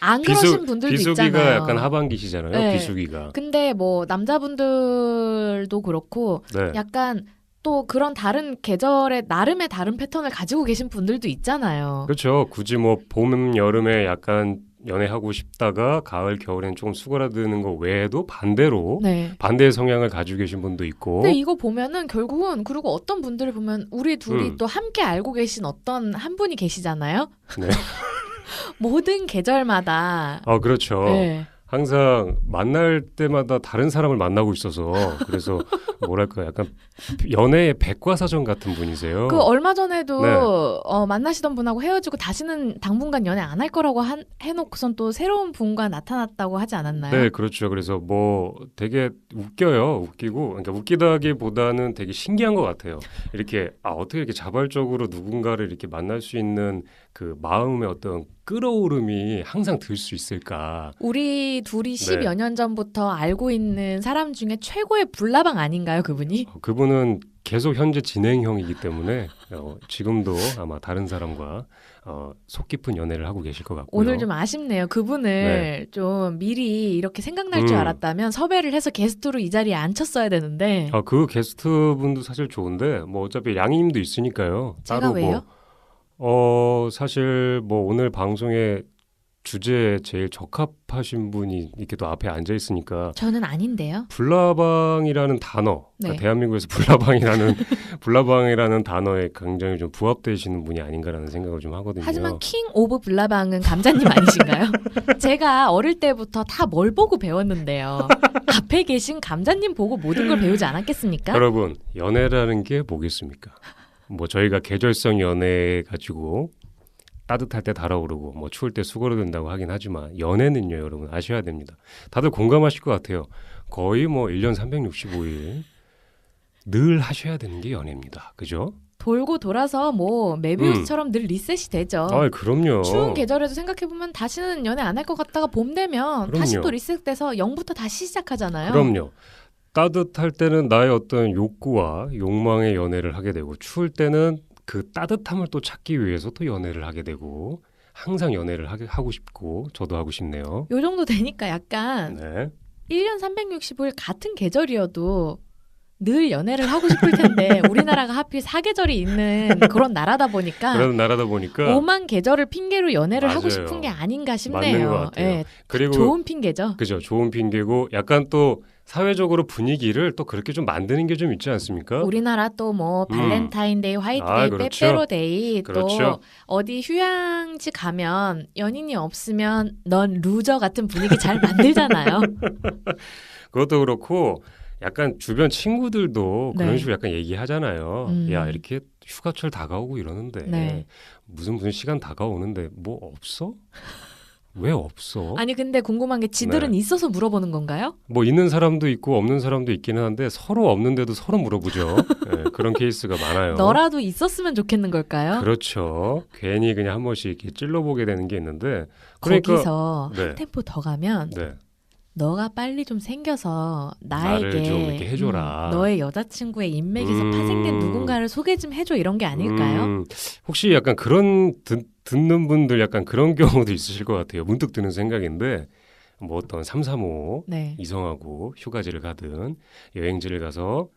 안 그러신 분들도 비수기가 있잖아요. 약간 하반기시잖아요. 네. 비수기가. 근데 뭐 남자분들도 그렇고 네. 약간 또 그런 다른 계절의 나름의 다른 패턴을 가지고 계신 분들도 있잖아요. 그렇죠. 굳이 뭐 봄, 여름에 약간 연애하고 싶다가 가을, 겨울엔 조금 수그러드는 거 외에도 반대로 네. 반대의 성향을 가지고 계신 분도 있고. 근데 이거 보면은 결국은 그리고 어떤 분들을 보면 우리 둘이 또 함께 알고 계신 어떤 한 분이 계시잖아요. 네. 모든 계절마다 그렇죠. 네. 항상 만날 때마다 다른 사람을 만나고 있어서 그래서 뭐랄까 약간 연애의 백과사전 같은 분이세요. 그 얼마 전에도 네. 만나시던 분하고 헤어지고 다시는 당분간 연애 안 할 거라고 해놓고선 또 새로운 분과 나타났다고 하지 않았나요? 네, 그렇죠. 그래서 뭐 되게 웃겨요. 웃기고 그러니까 웃기다기보다는 되게 신기한 것 같아요. 이렇게 어떻게 이렇게 자발적으로 누군가를 이렇게 만날 수 있는 그 마음의 어떤 끌어오름이 항상 들 수 있을까? 우리 둘이 10여 년 전부터 알고 있는 사람 중에 최고의 불나방 아닌가요, 그분이? 그분은 계속 현재 진행형이기 때문에 지금도 아마 다른 사람과 속 깊은 연애를 하고 계실 것 같고요. 오늘 좀 아쉽네요. 그분을 좀 미리 이렇게 생각날 줄 알았다면 섭외를 해서 게스트로 이 자리에 앉혔어야 되는데. 그 게스트분도 사실 좋은데 뭐 어차피 양희님도 있으니까요. 제가 따로 왜요? 사실 뭐 오늘 방송에 주제에 제일 적합하신 분이 이렇게 또 앞에 앉아 있으니까 저는 아닌데요. 불나방이라는 단어, 네. 그러니까 대한민국에서 불나방이라는 단어에 굉장히 좀 부합되시는 분이 아닌가라는 생각을 좀 하거든요. 하지만 킹 오브 불나방은 감자님 아니신가요? 제가 어릴 때부터 다 뭘 보고 배웠는데요. 앞에 계신 감자님 보고 모든 걸 배우지 않았겠습니까? 여러분, 연애라는 게 뭐겠습니까? 뭐 저희가 계절성 연애 가지고 따뜻할 때 달아오르고 뭐 추울 때 수그러든다고 하긴 하지만 연애는요, 여러분 아셔야 됩니다. 다들 공감하실 것 같아요. 거의 뭐 1년 365일 늘 하셔야 되는 게 연애입니다. 그죠? 돌고 돌아서 뭐 메비우스처럼 늘 리셋이 되죠. 그럼요. 추운 계절에도 생각해보면 다시는 연애 안 할 것 같다가 봄 되면 그럼요. 다시 또 리셋돼서 0부터 다시 시작하잖아요. 그럼요. 따뜻할 때는 나의 어떤 욕구와 욕망의 연애를 하게 되고 추울 때는 그 따뜻함을 또 찾기 위해서 또 연애를 하게 되고 항상 연애를 하고 싶고 저도 하고 싶네요. 요 정도 되니까 약간 네. 1년 365일 같은 계절이어도 늘 연애를 하고 싶을 텐데 우리나라가 하필 사계절이 있는 그런 나라다 보니까 그런 나라다 보니까 오만 계절을 핑계로 연애를 하고 맞아요. 싶은 게 아닌가 싶네요. 맞는 것 같아요. 예, 그리고 좋은 핑계죠. 그죠. 좋은 핑계고 약간 또 사회적으로 분위기를 또 그렇게 좀 만드는 게 좀 있지 않습니까? 우리나라 또 뭐 발렌타인데이, 화이트데이, 그렇죠. 빼빼로데이 또 그렇죠. 어디 휴양지 가면 연인이 없으면 넌 루저 같은 분위기 잘 만들잖아요. 그것도 그렇고 약간 주변 친구들도 네. 그런 식으로 약간 얘기하잖아요. 야, 이렇게 휴가철 다가오고 이러는데 네. 무슨 시간 다가오는데 뭐 없어? 왜 없어? 아니 근데 궁금한 게 지들은 네. 있어서 물어보는 건가요? 뭐 있는 사람도 있고 없는 사람도 있기는 한데 서로 없는데도 서로 물어보죠. 네, 그런 케이스가 많아요. 너라도 있었으면 좋겠는 걸까요? 그렇죠. 괜히 그냥 한 번씩 이렇게 찔러보게 되는 게 있는데 그러니까 거기서 네. 한 템포 더 가면 네. 너가 빨리 좀 생겨서 나를 나에게 좀 이렇게 해줘라. 너의 여자친구의 인맥에서 파생된 누군가를 소개 좀 해줘 이런 게 아닐까요? 혹시 약간 그런 듣는 분들 약간 그런 경우도 있으실 것 같아요. 문득 드는 생각인데 뭐 어떤 3, 3, 5 네. 이성하고 휴가지를 가든 여행지를 가서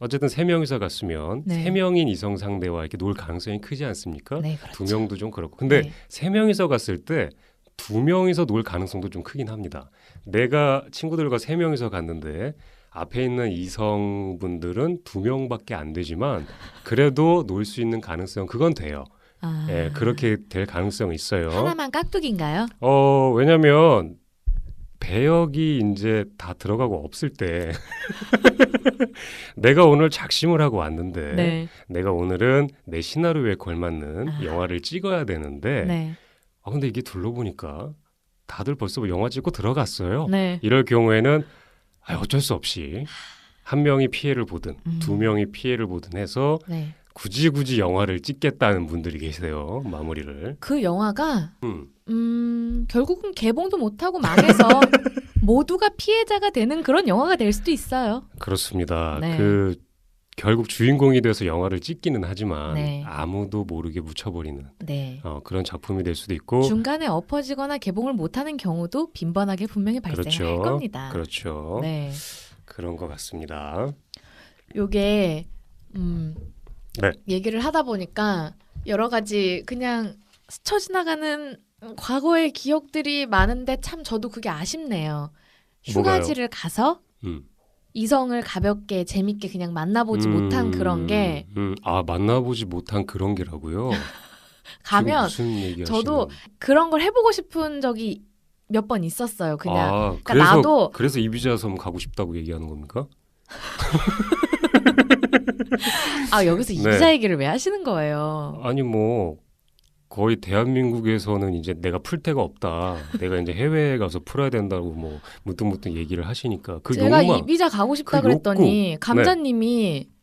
어쨌든 3명이서 갔으면 네. 3명인 이성 상대와 이렇게 놀 가능성이 크지 않습니까? 네, 그렇죠. 2명도 좀 그렇고. 근데 네. 3명이서 갔을 때 2명이서 놀 가능성도 좀 크긴 합니다. 내가 친구들과 3명이서 갔는데 앞에 있는 이성분들은 2명밖에 안 되지만 그래도 놀 수 있는 가능성 그건 돼요. 아, 예, 그렇게 될 가능성이 있어요. 하나만 깍두기인가요? 왜냐면 배역이 이제 다 들어가고 없을 때 내가 오늘 작심을 하고 왔는데 네. 내가 오늘은 내 시나리오에 걸맞는 아. 영화를 찍어야 되는데 네. 근데 이게 둘러보니까 다들 벌써 뭐 영화 찍고 들어갔어요. 네. 이럴 경우에는 어쩔 수 없이 한 명이 피해를 보든 음. 2명이 피해를 보든 해서 네. 굳이 영화를 찍겠다는 분들이 계세요. 마무리를. 그 영화가 음. 결국은 개봉도 못하고 망해서 모두가 피해자가 되는 그런 영화가 될 수도 있어요. 그렇습니다. 네. 결국 주인공이 돼서 영화를 찍기는 하지만 네. 아무도 모르게 묻혀버리는 네. 그런 작품이 될 수도 있고 중간에 엎어지거나 개봉을 못하는 경우도 빈번하게 분명히 발생할 그렇죠. 겁니다. 그렇죠. 네. 그런 것 같습니다. 요게 네. 얘기를 하다 보니까 여러 가지 그냥 스쳐 지나가는 과거의 기억들이 많은데 참 저도 그게 아쉽네요. 뭐가요? 휴가지를 가서 음. 이성을 가볍게 재밌게 그냥 만나보지 못한 그런 게 만나보지 못한 그런 게라고요? 가면 무슨 얘기 저도 그런 걸 해보고 싶은 적이 몇 번 있었어요. 그냥 그러니까 그래서, 나도 그래서 이비자 섬 가고 싶다고 얘기하는 겁니까? 여기서 네. 이비자 얘기를 왜 하시는 거예요? 아니 뭐 거의 대한민국에서는 이제 내가 풀 데가 없다. 내가 이제 해외에 가서 풀어야 된다고 뭐 문득문득 얘기를 하시니까 그 제가 욕망. 이비자 가고 싶다 그 그랬더니 욕구.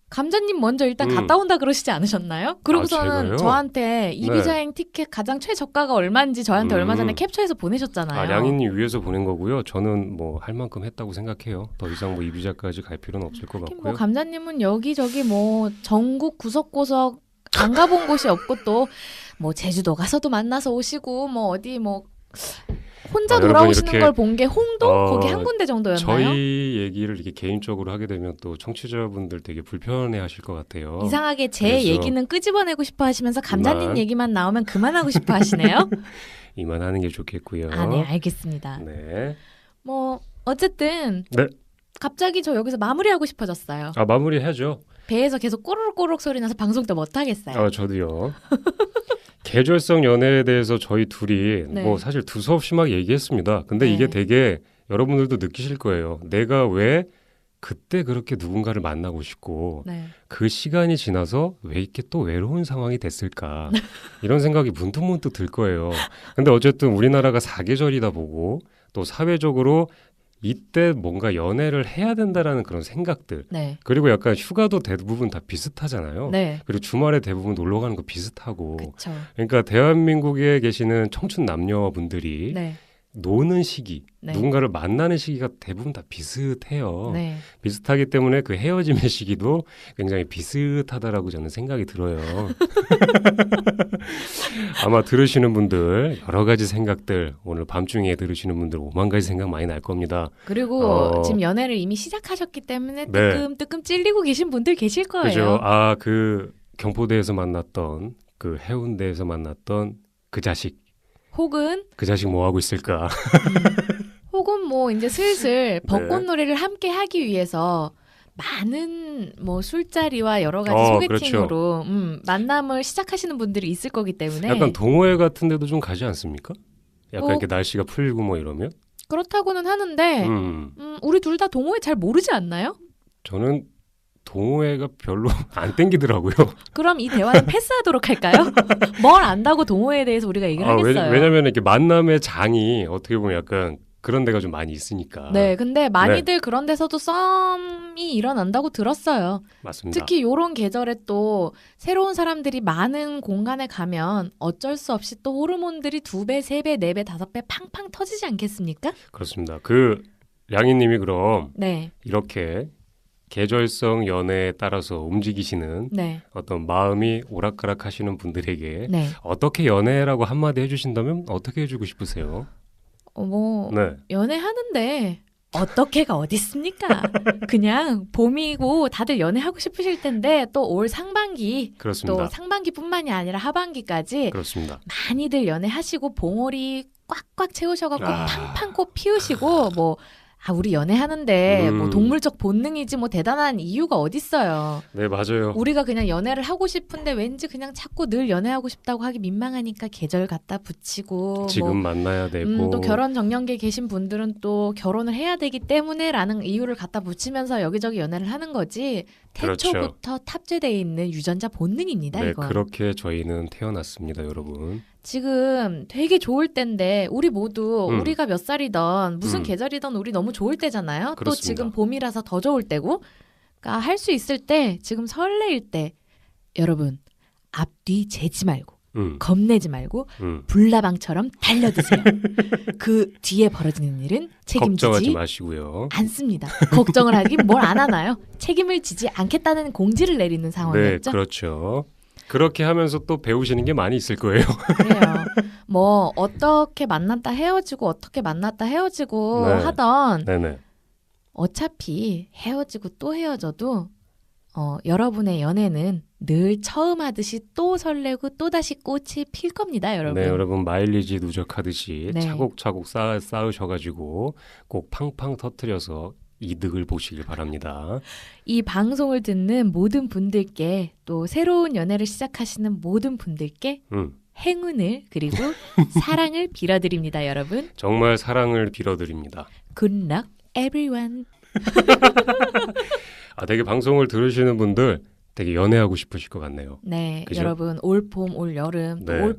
감자님 먼저 일단 갔다 온다 그러시지 않으셨나요? 그러고서는 제가요? 저한테 이비자행 티켓 가장 최저가가 얼마인지 저한테 얼마 전에 캡처해서 보내셨잖아요. 량이님 위해서 보낸 거고요. 저는 뭐 할 만큼 했다고 생각해요. 더 이상 뭐 이비자까지 갈 필요는 없을 것 하긴 같고요. 뭐 감자님은 여기저기 뭐 전국 구석구석 안 가본 곳이 없고 또 뭐 제주도 가서도 만나서 오시고 뭐 어디 뭐 혼자 여러분 돌아오시는 이렇게, 걸 본 게 홍도 거기 한 군데 정도였나요? 저희 얘기를 이렇게 개인적으로 하게 되면 또 청취자분들 되게 불편해하실 것 같아요. 이상하게 제 그래서 얘기는 끄집어내고 싶어 하시면서 감자님 이만. 얘기만 나오면 그만하고 싶어 하시네요. 이만하는 게 좋겠고요. 네, 알겠습니다. 네. 뭐 어쨌든 네. 갑자기 저 여기서 마무리하고 싶어졌어요. 마무리해야죠. 배에서 계속 꼬르륵꼬르륵 소리 나서 방송 때 못 하겠어요. 저도요. 계절성 연애에 대해서 저희 둘이 네. 뭐 사실 두서없이 막 얘기했습니다. 근데 네. 이게 되게 여러분들도 느끼실 거예요. 내가 왜 그때 그렇게 누군가를 만나고 싶고 네. 그 시간이 지나서 왜 이렇게 또 외로운 상황이 됐을까 이런 생각이 문득문득 들 거예요. 근데 어쨌든 우리나라가 사계절이다 보고 또 사회적으로 이때 뭔가 연애를 해야 된다라는 그런 생각들 네. 그리고 약간 휴가도 대부분 다 비슷하잖아요. 네. 그리고 주말에 대부분 놀러 가는 거 비슷하고 그렇죠. 그러니까 대한민국에 계시는 청춘 남녀분들이 네. 노는 시기, 네. 누군가를 만나는 시기가 대부분 다 비슷해요. 네. 비슷하기 때문에 그 헤어짐의 시기도 굉장히 비슷하다라고 저는 생각이 들어요. 아마 들으시는 분들 여러 가지 생각들 오늘 밤중에 들으시는 분들 5만 가지 생각 많이 날 겁니다. 그리고 지금 연애를 이미 시작하셨기 때문에 네. 뜨끔뜨끔 찔리고 계신 분들 계실 거예요. 그죠? 그 경포대에서 만났던 그 해운대에서 만났던 그 자식 혹은 그 자식 뭐 하고 있을까? 혹은 뭐 이제 슬슬 네. 벚꽃놀이를 함께 하기 위해서 많은 뭐 술자리와 여러 가지 소개팅으로 만남을 시작하시는 분들이 있을 거기 때문에 약간 동호회 같은 데도 좀 가지 않습니까? 약간 뭐, 이렇게 날씨가 풀리고 뭐 이러면? 그렇다고는 하는데 우리 둘 다 동호회 잘 모르지 않나요? 저는 동호회가 별로 안 땡기더라고요. 그럼 이 대화는 패스하도록 할까요? 뭘 안다고 동호회에 대해서 우리가 얘기를 하겠어요. 왜냐면 이렇게 만남의 장이 어떻게 보면 약간 그런 데가 좀 많이 있으니까. 네, 근데 많이들 그런 데서도 썸이 일어난다고 들었어요. 맞습니다. 특히 요런 계절에 또 새로운 사람들이 많은 공간에 가면 어쩔 수 없이 또 호르몬들이 2배, 3배, 4배, 5배 팡팡 터지지 않겠습니까? 그렇습니다. 량이님이 그럼 네, 이렇게 계절성 연애에 따라서 움직이시는 네, 어떤 마음이 오락가락 하시는 분들에게 네. 어떻게 연애라고 한마디 해주신다면 어떻게 해주고 싶으세요? 뭐 네. 연애하는데 어떻게가 어딨습니까? 그냥 봄이고 다들 연애하고 싶으실 텐데 또 올 상반기 그렇습니다. 또 상반기뿐만이 아니라 하반기까지 그렇습니다. 많이들 연애하시고 봉오리 꽉꽉 채우셔갖고 팡팡 꽃 피우시고 뭐 우리 연애하는데 뭐 음. 동물적 본능이지 뭐 대단한 이유가 어딨어요. 네, 맞아요. 우리가 그냥 연애를 하고 싶은데 왠지 그냥 자꾸 늘 연애하고 싶다고 하기 민망하니까 계절 갖다 붙이고 지금 만나야 되고 또 결혼 정년기에 계신 분들은 또 결혼을 해야 되기 때문에라는 이유를 갖다 붙이면서 여기저기 연애를 하는 거지. 그렇죠. 태초부터 탑재되어 있는 유전자 본능입니다. 네, 이건. 그렇게 저희는 태어났습니다, 여러분. 지금 되게 좋을 때인데 우리 모두 우리가 몇 살이던 무슨 계절이던 우리 너무 좋을 때잖아요. 그렇습니다. 또 지금 봄이라서 더 좋을 때고. 그러니까 할 수 있을 때 지금 설레일 때 여러분 앞뒤 재지 말고 겁내지 말고 불나방처럼 달려드세요. 그 뒤에 벌어지는 일은 걱정하지 책임지지 마시고요. 않습니다. 걱정을 하긴 뭘 안 하나요? 책임을 지지 않겠다는 공지를 내리는 네, 상황이었죠. 그렇죠. 그렇게 하면서 또 배우시는 게 많이 있을 거예요. 그래요. 뭐 어떻게 만났다 헤어지고 어떻게 만났다 헤어지고 네. 하던 네네. 어차피 헤어지고 또 헤어져도 여러분의 연애는 늘 처음 하듯이 또 설레고 또 다시 꽃이 필 겁니다, 여러분. 네, 여러분 마일리지 누적하듯이 네. 차곡차곡 쌓으셔가지고 꼭 팡팡 터트려서 이득을 보시길 바랍니다. 이 방송을 듣는 모든 분들께 또 새로운 연애를 시작하시는 모든 분들께 행운을 그리고 사랑을 빌어드립니다, 여러분. 정말 사랑을 빌어드립니다. Good luck, everyone. 되게 방송을 들으시는 분들 되게 연애하고 싶으실 것 같네요. 네, 그죠? 여러분 올 봄, 올 여름, 또 네. 올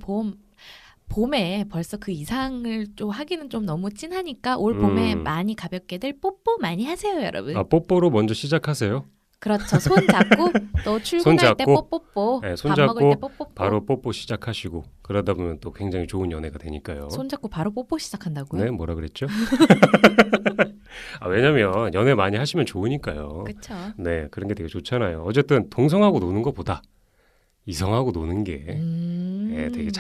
봄에 벌써 그 이상을 좀 하기는 좀 너무 진하니까 올 봄에 많이 가볍게들 뽀뽀 많이 하세요, 여러분. 뽀뽀로 먼저 시작하세요. 그렇죠. 손 잡고 또 출근할 때 잡고, 뽀뽀뽀, 네, 손 밥 잡고 먹을 때 뽀뽀뽀. 바로 뽀뽀 시작하시고 그러다 보면 또 굉장히 좋은 연애가 되니까요. 손 잡고 바로 뽀뽀 시작한다고요? 네, 뭐라 그랬죠? 왜냐면 연애 많이 하시면 좋으니까요. 그렇죠. 네, 그런 게 되게 좋잖아요. 어쨌든 동성하고 노는 것보다 이성하고 노는 게 되게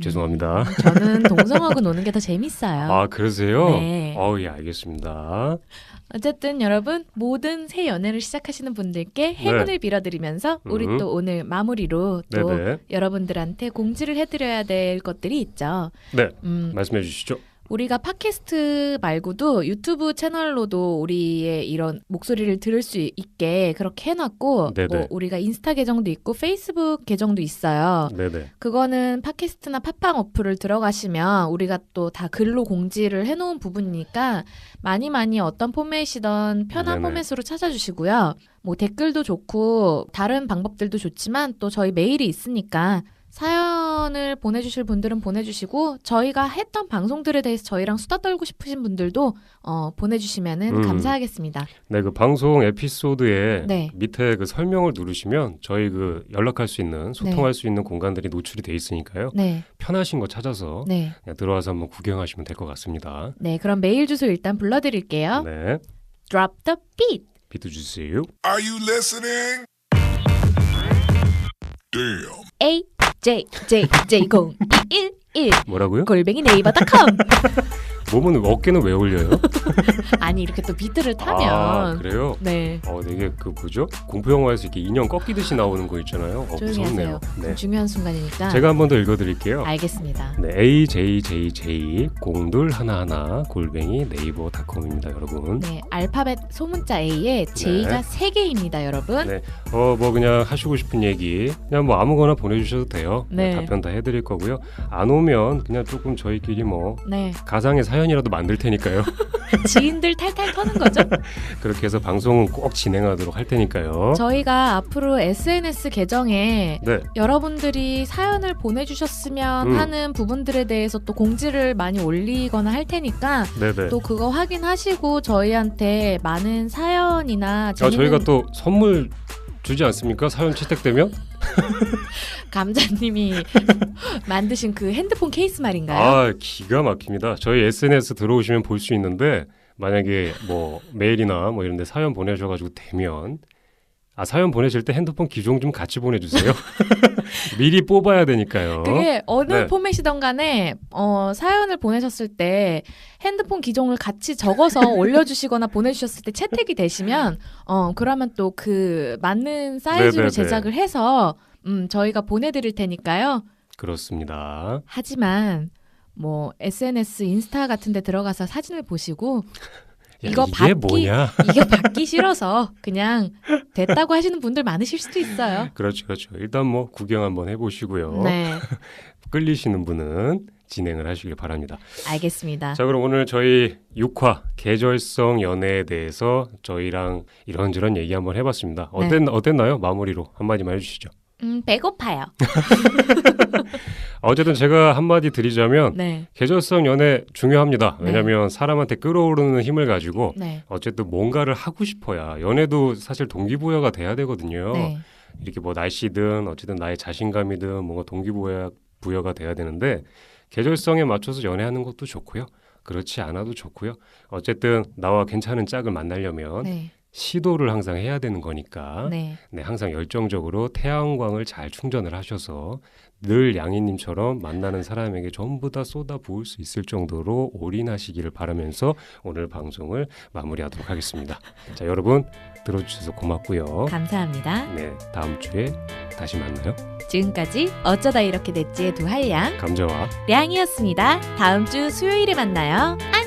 죄송합니다. 저는 동성하고 노는 게 더 재밌어요. 그러세요? 네. 예, 알겠습니다. 어쨌든 여러분 모든 새 연애를 시작하시는 분들께 행운을 빌어드리면서 우리 또 오늘 마무리로 또 네네. 여러분들한테 공지를 해드려야 될 것들이 있죠. 네, 말씀해 주시죠. 우리가 팟캐스트 말고도 유튜브 채널로도 우리의 이런 목소리를 들을 수 있게 그렇게 해놨고 네네. 뭐 우리가 인스타 계정도 있고 페이스북 계정도 있어요. 네네. 그거는 팟캐스트나 팟빵 어플을 들어가시면 우리가 또 다 글로 공지를 해놓은 부분이니까 많이 어떤 포맷이든 편한 네네. 포맷으로 찾아주시고요. 뭐 댓글도 좋고 다른 방법들도 좋지만 또 저희 메일이 있으니까 사연을 보내주실 분들은 보내주시고 저희가 했던 방송들에 대해서 저희랑 수다 떨고 싶으신 분들도 보내주시면 감사하겠습니다. 네, 그 방송 에피소드에 네. 밑에 그 설명을 누르시면 저희 그 연락할 수 있는 소통할 수 있는 공간들이 노출이 돼 있으니까요. 네. 편하신 거 찾아서 네. 그냥 들어와서 한번 구경하시면 될 것 같습니다. 네, 그럼 메일 주소 일단 불러드릴게요. 네, Drop the beat. 비트 주세요. Are you listening? Damn. AJJ011 뭐라고요? 골뱅이 네이버닷컴. 몸은 어깨는 왜 올려요? 아니 이렇게 또 비트를 타면 그래요? 네. 되게 그 뭐죠? 공포 영화에서 이렇게 인형 꺾이듯이 나오는 거 있잖아요. 조용히 무섭네요. 하세요. 네, 중요한 순간이니까. 제가 한 번 더 읽어드릴게요. 알겠습니다. 네, AJJJ0211 골뱅이 네이버닷컴입니다, 여러분. 네, 알파벳 소문자 A에 J가 3개입니다, 여러분. 네, 뭐 그냥 하시고 싶은 얘기 그냥 뭐 아무거나 보내주셔도 돼요. 네. 답변 다 해드릴 거고요. 안 오면 그냥 조금 저희끼리 뭐 네. 가상의 사연이라도 만들 테니까요. 지인들 탈탈 터는 거죠? 그렇게 해서 방송은 꼭 진행하도록 할 테니까요. 저희가 앞으로 SNS 계정에 네, 여러분들이 사연을 보내주셨으면 하는 부분들에 대해서 또 공지를 많이 올리거나 할 테니까 네네. 또 그거 확인하시고 저희한테 많은 사연이나 재밌는 저희가 또 선물 주지 않습니까? 사연 채택되면? 감자님이 만드신 그 핸드폰 케이스 말인가요? 기가 막힙니다. 저희 SNS 들어오시면 볼 수 있는데 만약에 뭐 메일이나 뭐 이런 데 사연 보내셔가지고 되면 사연 보내실 때 핸드폰 기종 좀 같이 보내주세요. 미리 뽑아야 되니까요. 그게 어느 네. 포맷이든 간에 사연을 보내셨을 때 핸드폰 기종을 같이 적어서 올려주시거나 보내주셨을 때 채택이 되시면 그러면 또 그 맞는 사이즈로 네네네. 제작을 해서 저희가 보내드릴 테니까요. 그렇습니다. 하지만 뭐 SNS 인스타 같은 데 들어가서 사진을 보시고 이거 이게 뭐냐? 이게 받기 싫어서 그냥 됐다고 하시는 분들 많으실 수도 있어요. 그렇죠, 그렇죠. 일단 뭐 구경 한번 해보시고요. 네, 끌리시는 분은 진행을 하시길 바랍니다. 알겠습니다. 자, 그럼 오늘 저희 6화 계절성 연애에 대해서 저희랑 이런저런 얘기 한번 해봤습니다. 어땠나요? 마무리로 한마디만 해주시죠. 배고파요. 어쨌든 제가 한마디 드리자면 네, 계절성 연애 중요합니다. 네. 왜냐하면 사람한테 끌어오르는 힘을 가지고 네, 어쨌든 뭔가를 하고 싶어야 연애도 사실 동기부여가 돼야 되거든요. 네, 이렇게 뭐 날씨든 어쨌든 나의 자신감이든 뭔가 동기부여가 돼야 되는데 계절성에 맞춰서 연애하는 것도 좋고요. 그렇지 않아도 좋고요. 어쨌든 나와 괜찮은 짝을 만나려면 네, 시도를 항상 해야 되는 거니까 네. 네, 항상 열정적으로 태양광을 잘 충전을 하셔서 늘 양희님처럼 만나는 사람에게 전부 다 쏟아 부을 수 있을 정도로 올인하시기를 바라면서 오늘 방송을 마무리하도록 하겠습니다. 자, 여러분 들어주셔서 고맙고요. 감사합니다. 네, 다음 주에 다시 만나요. 지금까지 어쩌다 이렇게 됐지의 두 한량 감자와 량이었습니다. 다음 주 수요일에 만나요. 안녕.